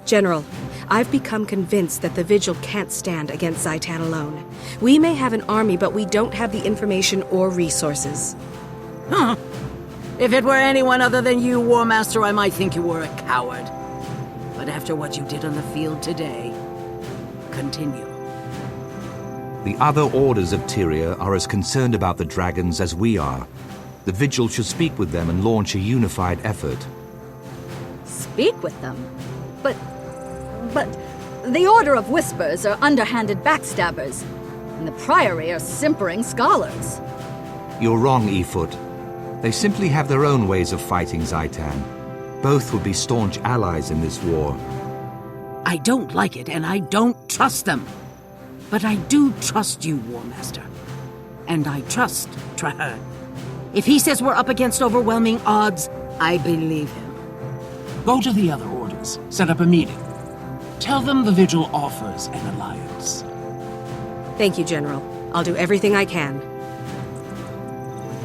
General, I've become convinced that the Vigil can't stand against Zaitan alone. We may have an army, but we don't have the information or resources. Huh. If it were anyone other than you, Warmaster, I might think you were a coward. But after what you did on the field today, continue. The other orders of Tyria are as concerned about the dragons as we are. The Vigil should speak with them and launch a unified effort. Speak with them? But the Order of Whispers are underhanded backstabbers, and the Priory are simpering scholars. You're wrong, Efoot. They simply have their own ways of fighting Zaitan. Both would be staunch allies in this war. I don't like it, and I don't trust them. But I do trust you, Warmaster. And I trust Traherne. If he says we're up against overwhelming odds, I believe him. Go to the other orders. Set up a meeting. Tell them the Vigil offers an alliance. Thank you, General. I'll do everything I can.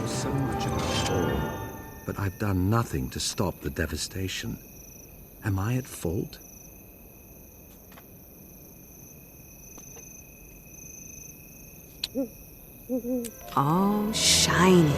So much in the hole, but I've done nothing to stop the devastation. Am I at fault? Oh, shiny.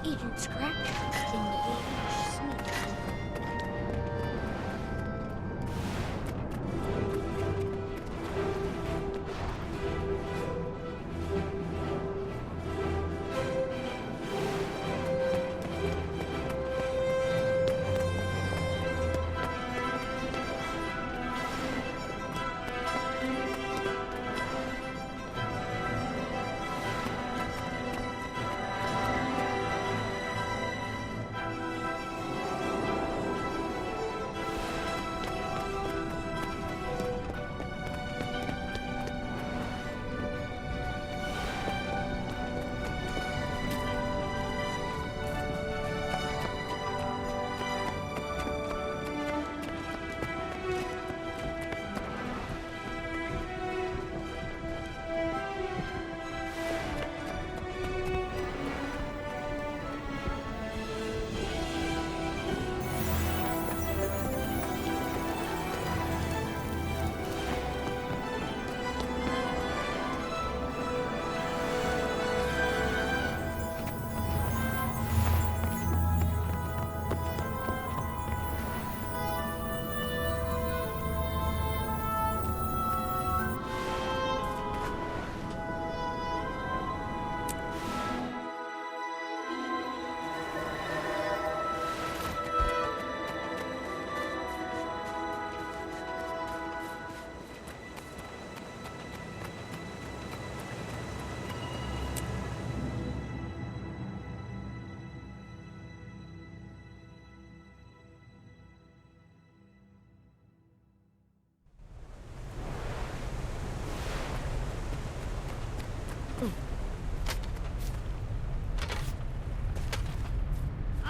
Agent Scratch engage Smith.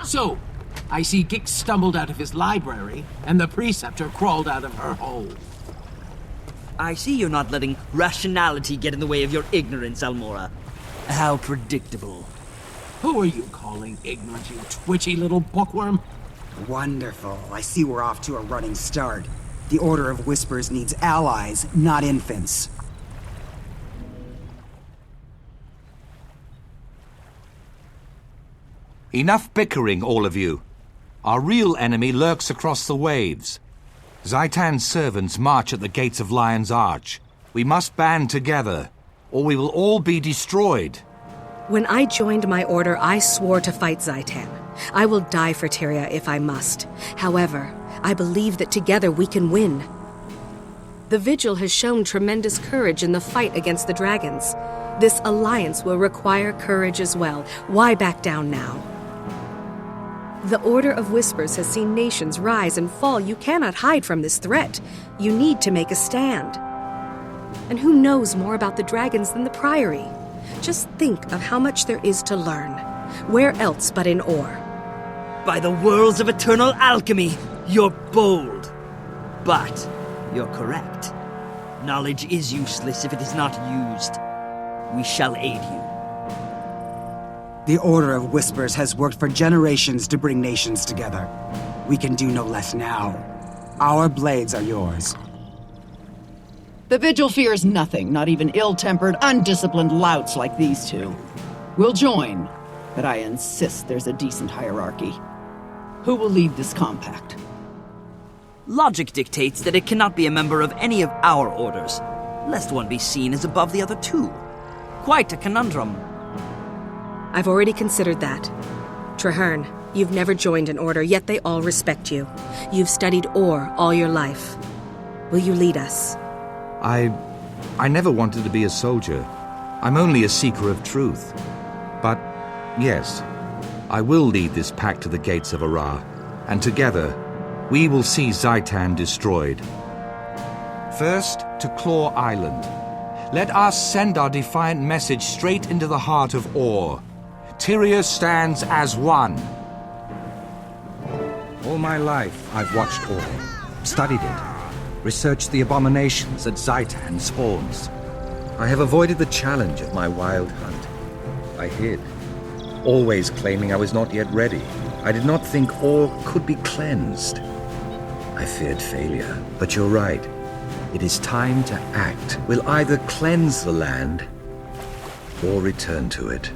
So, I see Gix stumbled out of his library, and the Preceptor crawled out of her hole. I see you're not letting rationality get in the way of your ignorance, Almora. How predictable. Who are you calling ignorant, you twitchy little bookworm? Wonderful. I see we're off to a running start. The Order of Whispers needs allies, not infants. Enough bickering, all of you. Our real enemy lurks across the waves. Zaitan's servants march at the gates of Lion's Arch. We must band together, or we will all be destroyed. When I joined my order, I swore to fight Zaitan. I will die for Tyria if I must. However, I believe that together we can win. The Vigil has shown tremendous courage in the fight against the dragons. This alliance will require courage as well. Why back down now? The Order of Whispers has seen nations rise and fall. You cannot hide from this threat. You need to make a stand. And who knows more about the dragons than the Priory? Just think of how much there is to learn. Where else but in Ore? By the worlds of eternal alchemy, you're bold. But you're correct. Knowledge is useless if it is not used. We shall aid you. The Order of Whispers has worked for generations to bring nations together. We can do no less now. Our blades are yours. The Vigil fears nothing, not even ill-tempered, undisciplined louts like these two. We'll join, but I insist there's a decent hierarchy. Who will lead this compact? Logic dictates that it cannot be a member of any of our orders, lest one be seen as above the other two. Quite a conundrum. I've already considered that. Traherne, you've never joined an order, yet they all respect you. You've studied Ore all your life. Will you lead us? I never wanted to be a soldier. I'm only a seeker of truth. But, yes, I will lead this pack to the gates of Ara, and together, we will see Zaitan destroyed. First, to Claw Island. Let us send our defiant message straight into the heart of Ore. Tyria stands as one. All my life, I've watched Ore, studied it, researched the abominations that Zaitan spawns. I have avoided the challenge of my wild hunt. I hid, always claiming I was not yet ready. I did not think Ore could be cleansed. I feared failure, but you're right. It is time to act. We'll either cleanse the land or return to it.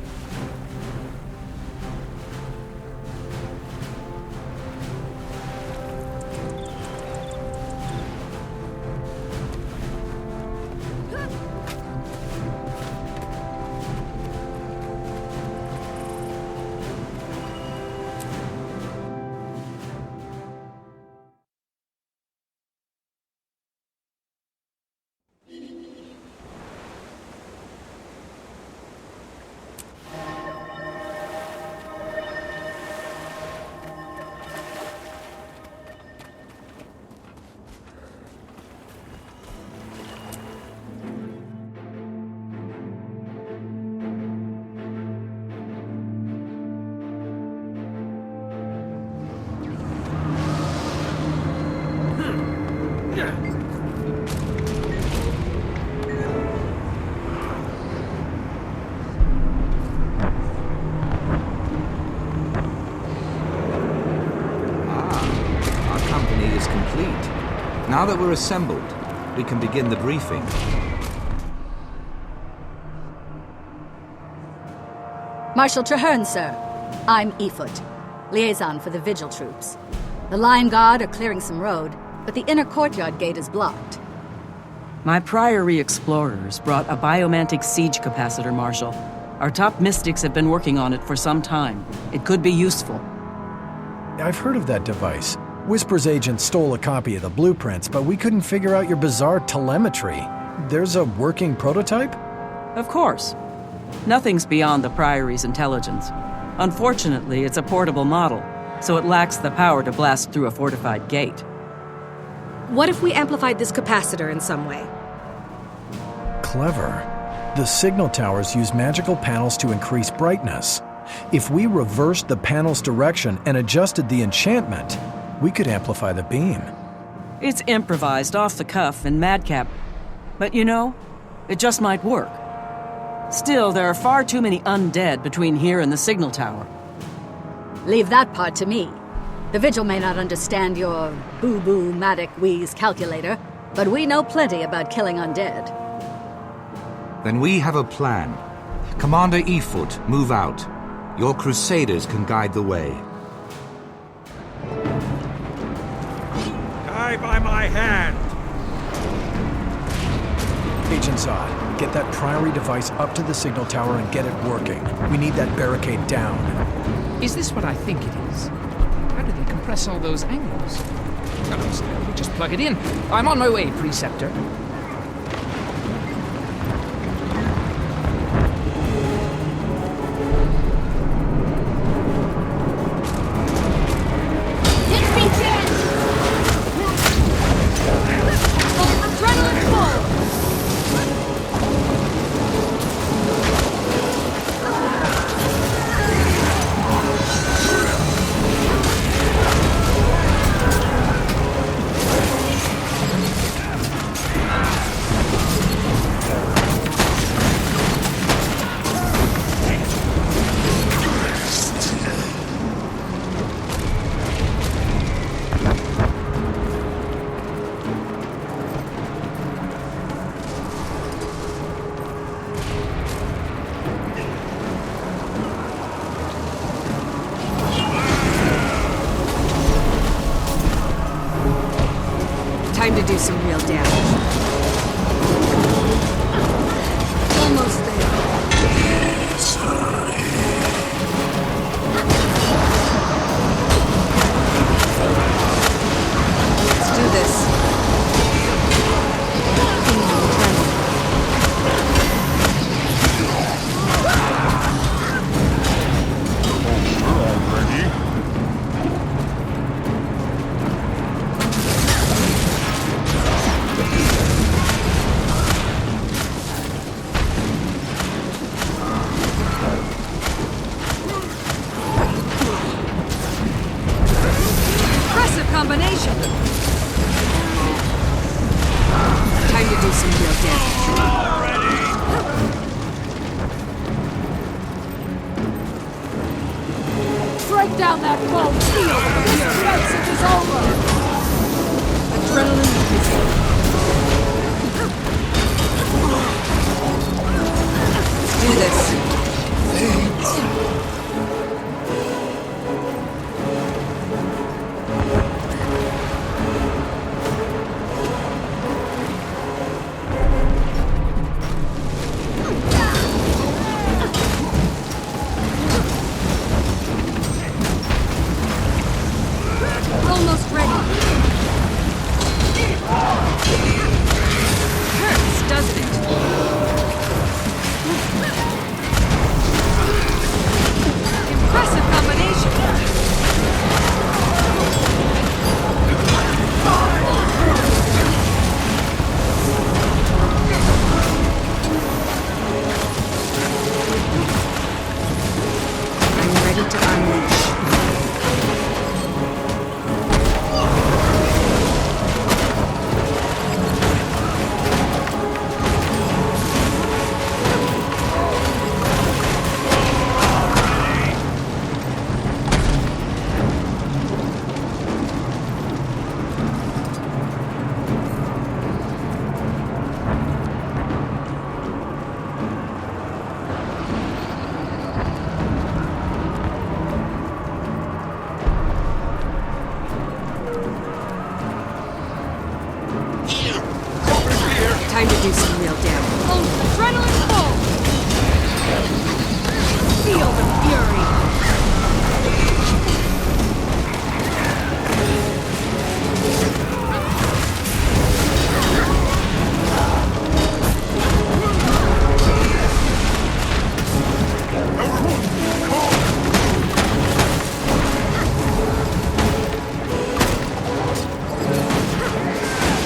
Now that we're assembled, we can begin the briefing. Marshal Traherne, sir. I'm Efoot, liaison for the Vigil troops. The Lion Guard are clearing some road, but the inner courtyard gate is blocked. My Priory explorers brought a biomantic siege capacitor, Marshal. Our top mystics have been working on it for some time. It could be useful. I've heard of that device. Whisper's agent stole a copy of the blueprints, but we couldn't figure out your bizarre telemetry. There's a working prototype? Of course. Nothing's beyond the Priory's intelligence. Unfortunately, it's a portable model, so it lacks the power to blast through a fortified gate. What if we amplified this capacitor in some way? Clever. The signal towers use magical panels to increase brightness. If we reversed the panel's direction and adjusted the enchantment, we could amplify the beam. It's improvised, off the cuff, and madcap. But you know, it just might work. Still, there are far too many undead between here and the signal tower. Leave that part to me. The Vigil may not understand your boo-boo, matic, wheeze calculator, but we know plenty about killing undead. Then we have a plan. Commander Efoot, move out. Your crusaders can guide the way. Die by my hand! Agent Zod, get that Priory device up to the signal tower and get it working. We need that barricade down. Is this what I think it is? How do they compress all those angles? We just plug it in. I'm on my way, Preceptor. Time to do some real damage. Almost there. Let's do this. Combination. Time to do some real damage. Break down that bolt. This offensive is over. Adrenaline missile. Let's do this. Almost ready. Hurts, doesn't it? Impressive combination. I'm ready to unleash. Time to do some real damage. Oh, adrenaline full. Feel the fury.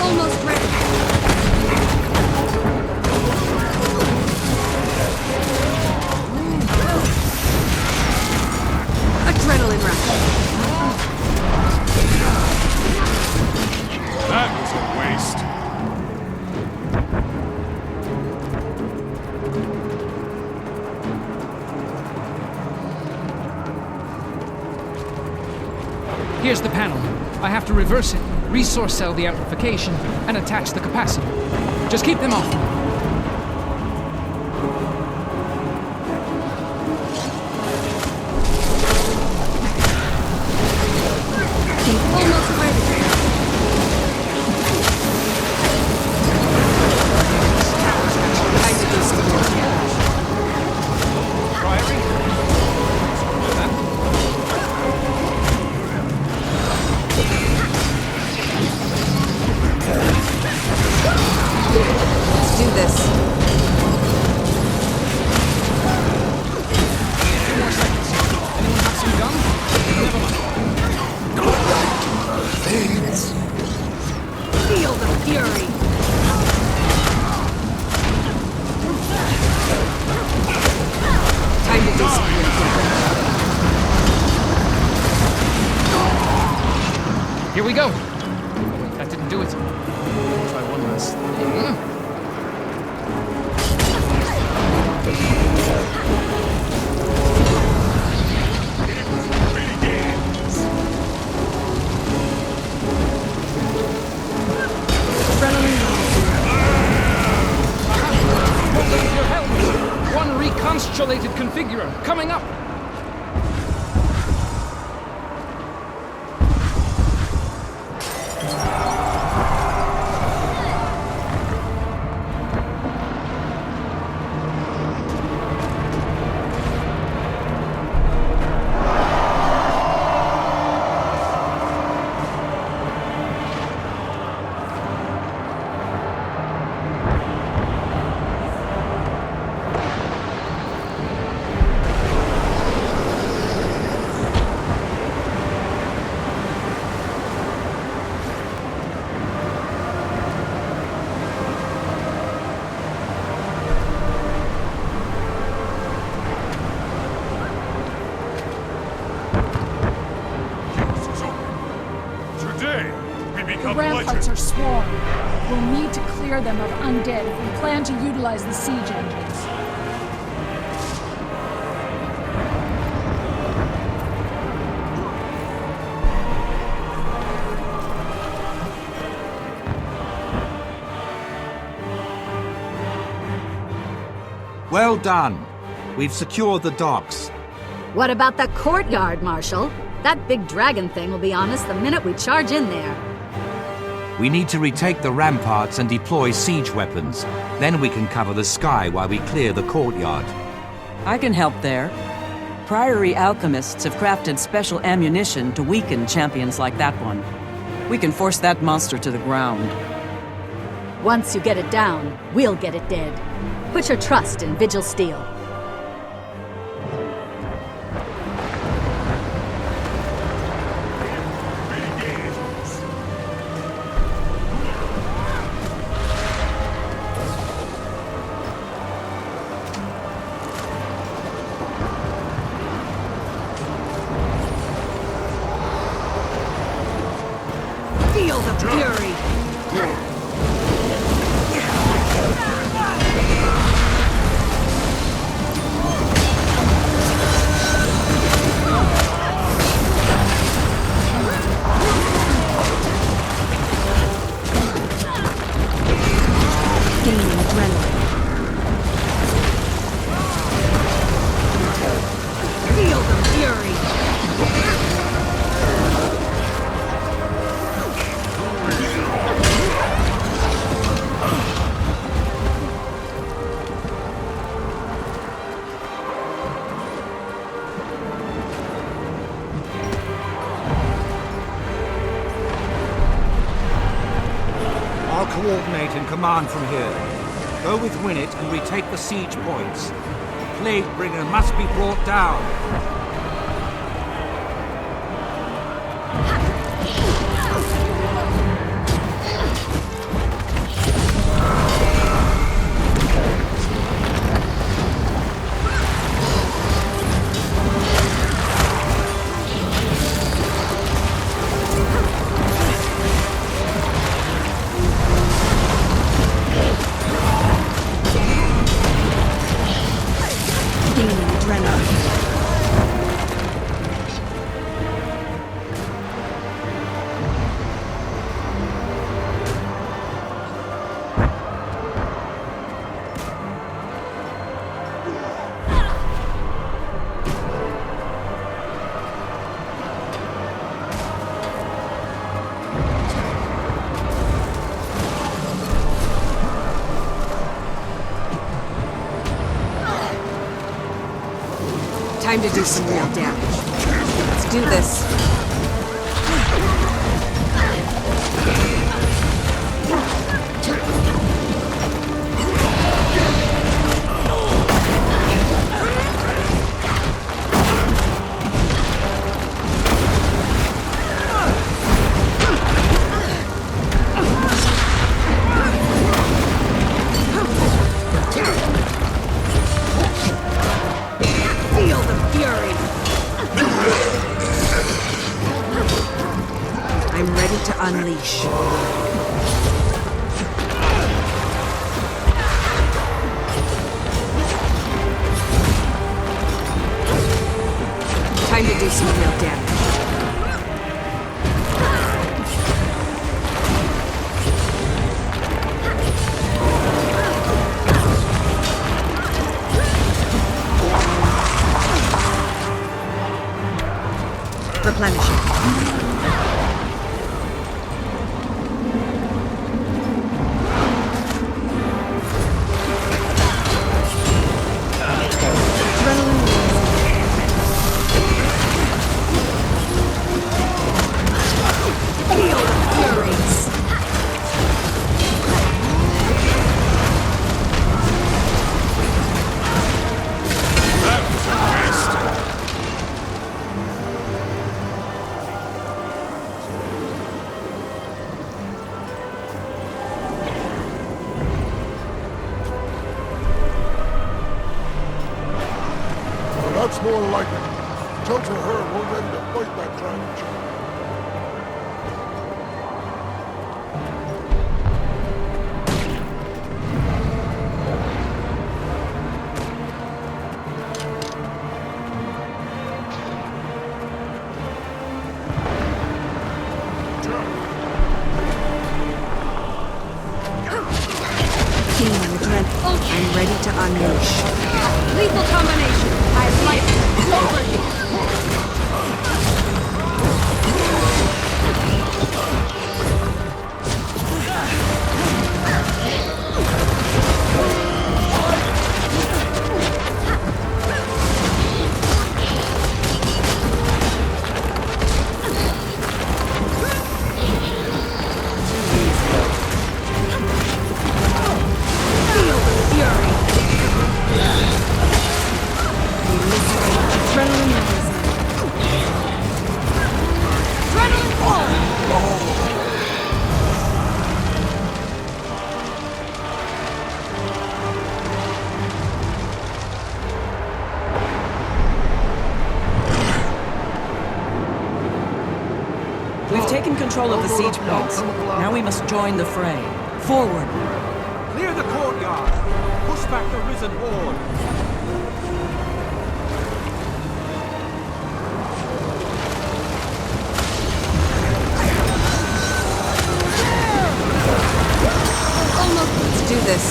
Almost ready. to reverse it, resource cell the amplification, and attach the capacitor. Just keep them off me. Almost ready. Let's do this. Feel the fury. Time to do some Here we go. Oh, wait, that didn't do it. Try one last thing. Your helmet. One reconstellated configurer coming up. The ramparts are swarmed. We'll need to clear them of undead if we plan to utilize the siege engines. Well done. We've secured the docks. What about the courtyard, Marshal? That big dragon thing will be on us the minute we charge in there. We need to retake the ramparts and deploy siege weapons. Then we can cover the sky while we clear the courtyard. I can help there. Priory alchemists have crafted special ammunition to weaken champions like that one. We can force that monster to the ground. Once you get it down, we'll get it dead. Put your trust in Vigil Steel. Feel the fury. Gaining adrenaline. Feel the fury. I'll coordinate and command from here. Go with Winnet and retake the siege points. The Plague Bringer must be brought down. Gaining adrenaline. Time to do some real damage. Let's do this. Feel the fury! I'm ready to unleash. Time to do some real damage. Replenishing. Feel the furies! That was a waste. That's more like it. Tell to her we're ready to fight that dragon. Feeling adrenaline. I'm ready to unleash. Lethal combination! I like it! Feel the fury! Adrenaline rising. Adrenaline falling! We've taken control of the siege points. Now we must join the fray. Forward! Clear the courtyard! Push back the risen horde! Let's do this.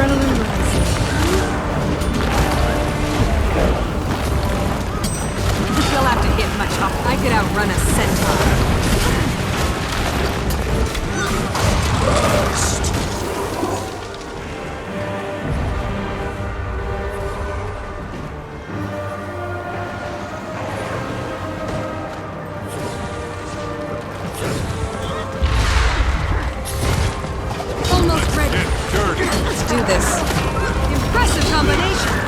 Adrenaline rising. You'll have to hit much off. I could outrun a centaur. Almost ready. Let's do this. Impressive combination.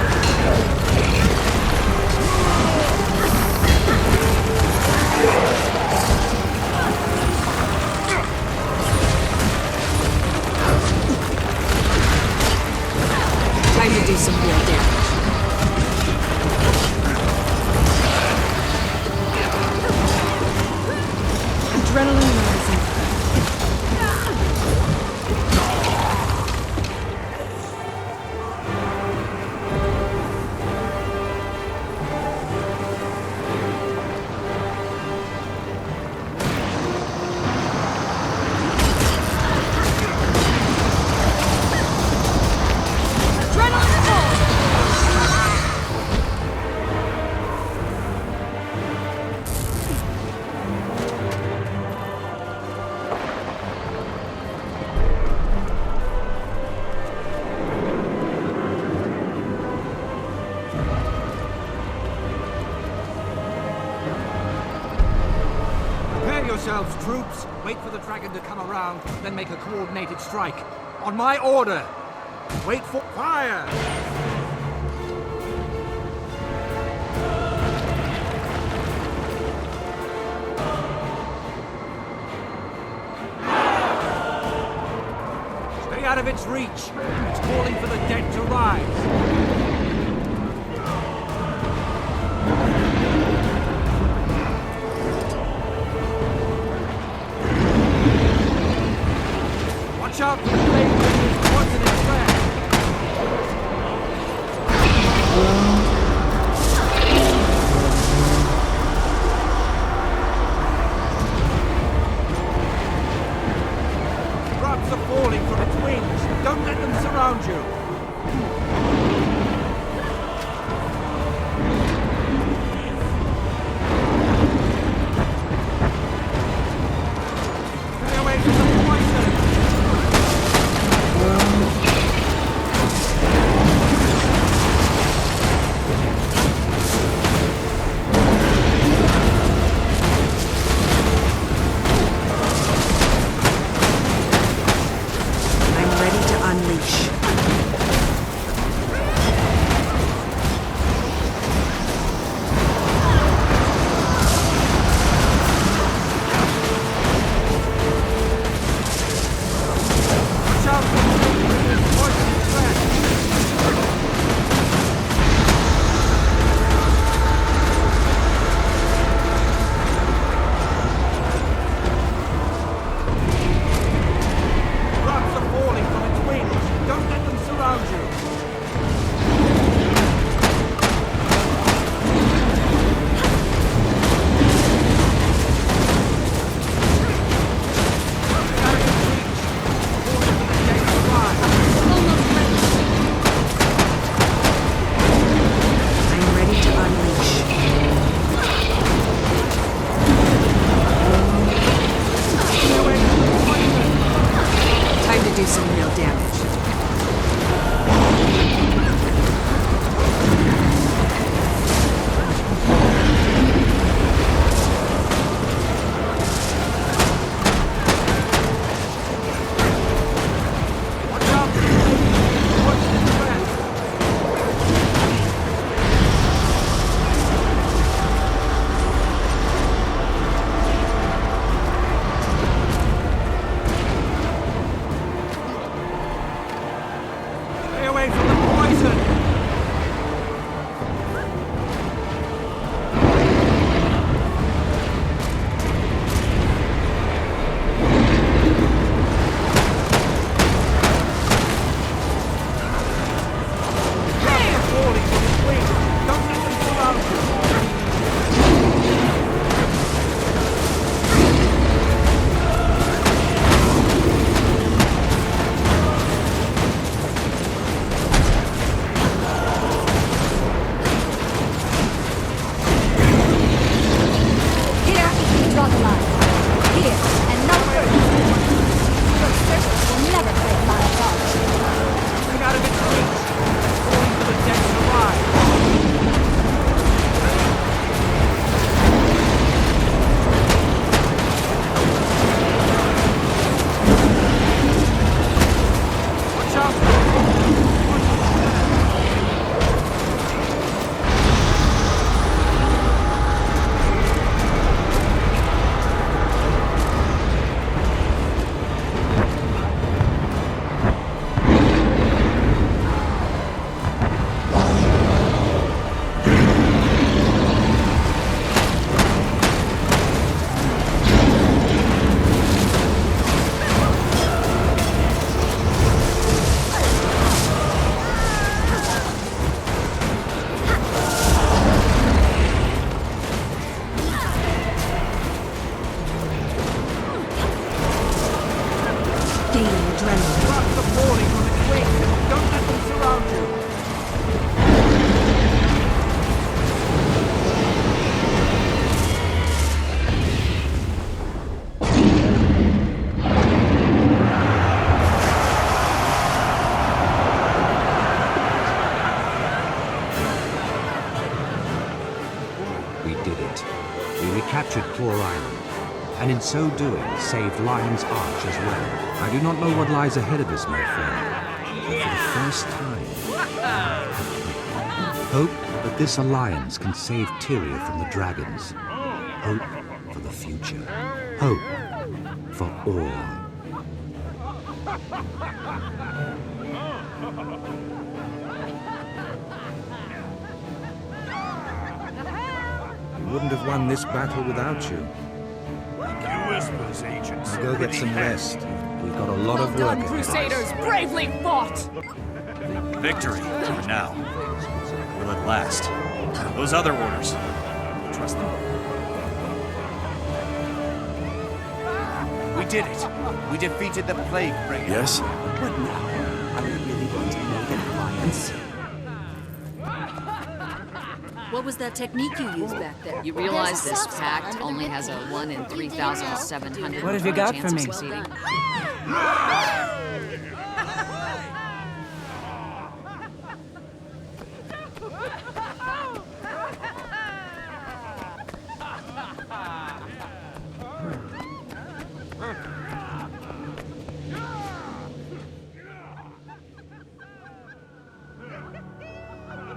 Prepare yourselves, troops. Wait for the dragon to come around, then make a coordinated strike. On my order. Wait for fire! Stay out of its reach. It's calling for the dead to rise. Watch out for the blade bringers once in its track. Drops are falling from its wings. Don't let them surround you. Stay away from the poison. I'm ready to unleash. and in so doing saved Lion's Arch as well. I do not know what lies ahead of us, my friend, but for the first time, hope that this alliance can save Tyria from the dragons. Hope for the future. Hope for all. We wouldn't have won this battle without you. You Whispers, agents. Go get some rest. We've got a lot of work ahead of us. Crusaders, bravely fought! Victory, for now. Will it last? Those other orders. Trust them. We did it. We defeated the plague bringer. Yes? What now? Are we really going to make an alliance? What was that technique you used back there? You realize this pact only has a 1 in 3,700 What have you got chance for of me? succeeding?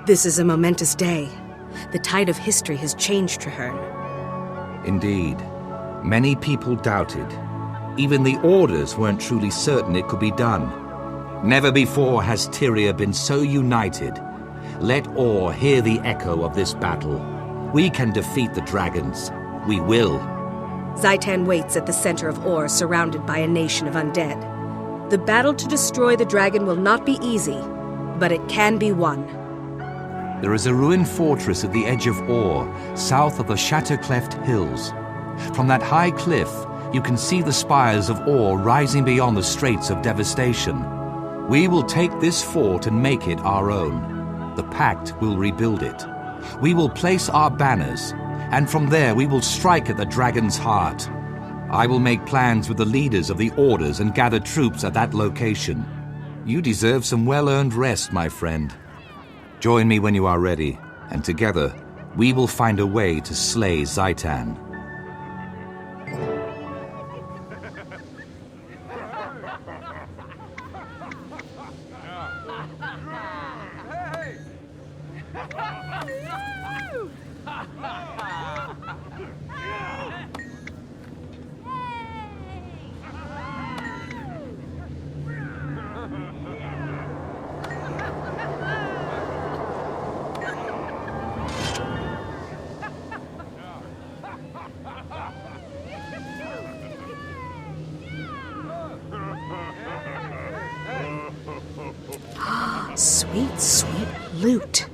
This is a momentous day. The tide of history has changed, Traherne. Indeed. Many people doubted. Even the Orders weren't truly certain it could be done. Never before has Tyria been so united. Let all hear the echo of this battle. We can defeat the dragons. We will. Zaitan waits at the center of Or, surrounded by a nation of undead. The battle to destroy the dragon will not be easy, but it can be won. There is a ruined fortress at the edge of Or, south of the Shattercleft Hills. From that high cliff, you can see the spires of Or rising beyond the Straits of Devastation. We will take this fort and make it our own. The Pact will rebuild it. We will place our banners, and from there we will strike at the dragon's heart. I will make plans with the leaders of the Orders and gather troops at that location. You deserve some well-earned rest, my friend. Join me when you are ready, and together, we will find a way to slay Zaitan. Sweet, sweet loot.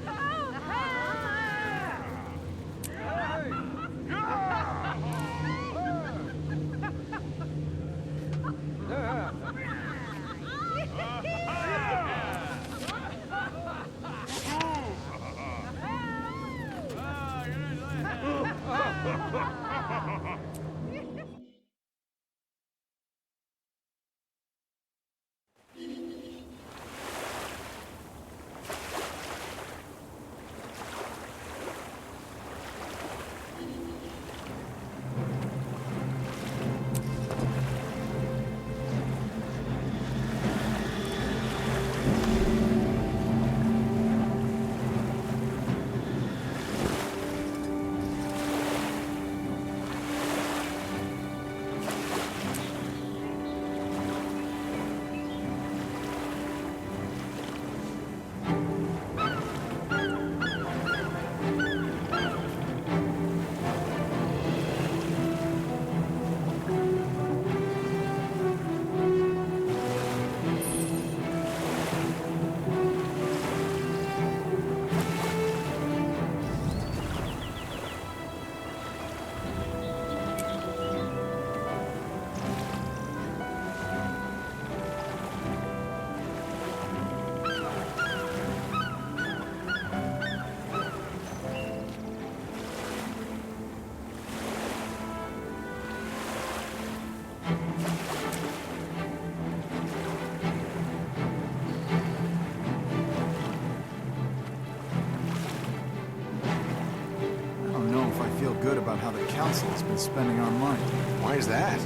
Good about how the council has been spending our money. Why is that?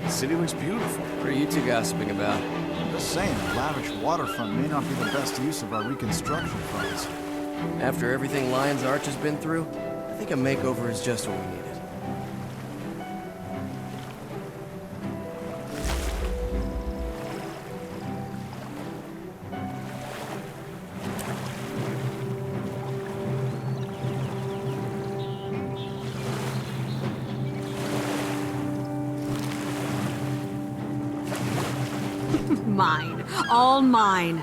The city looks beautiful. What are you two gossiping about? I'm just saying, a lavish waterfront may not be the best use of our reconstruction funds. After everything Lion's Arch has been through, I think a makeover is just what we needed. Mine. All mine.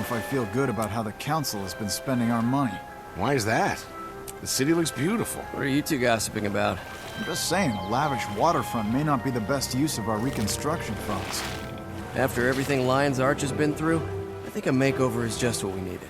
If I feel good about how the council has been spending our money. Why is that? The city looks beautiful. What are you two gossiping about? I'm just saying, a lavish waterfront may not be the best use of our reconstruction funds. After everything Lion's Arch has been through, I think a makeover is just what we needed.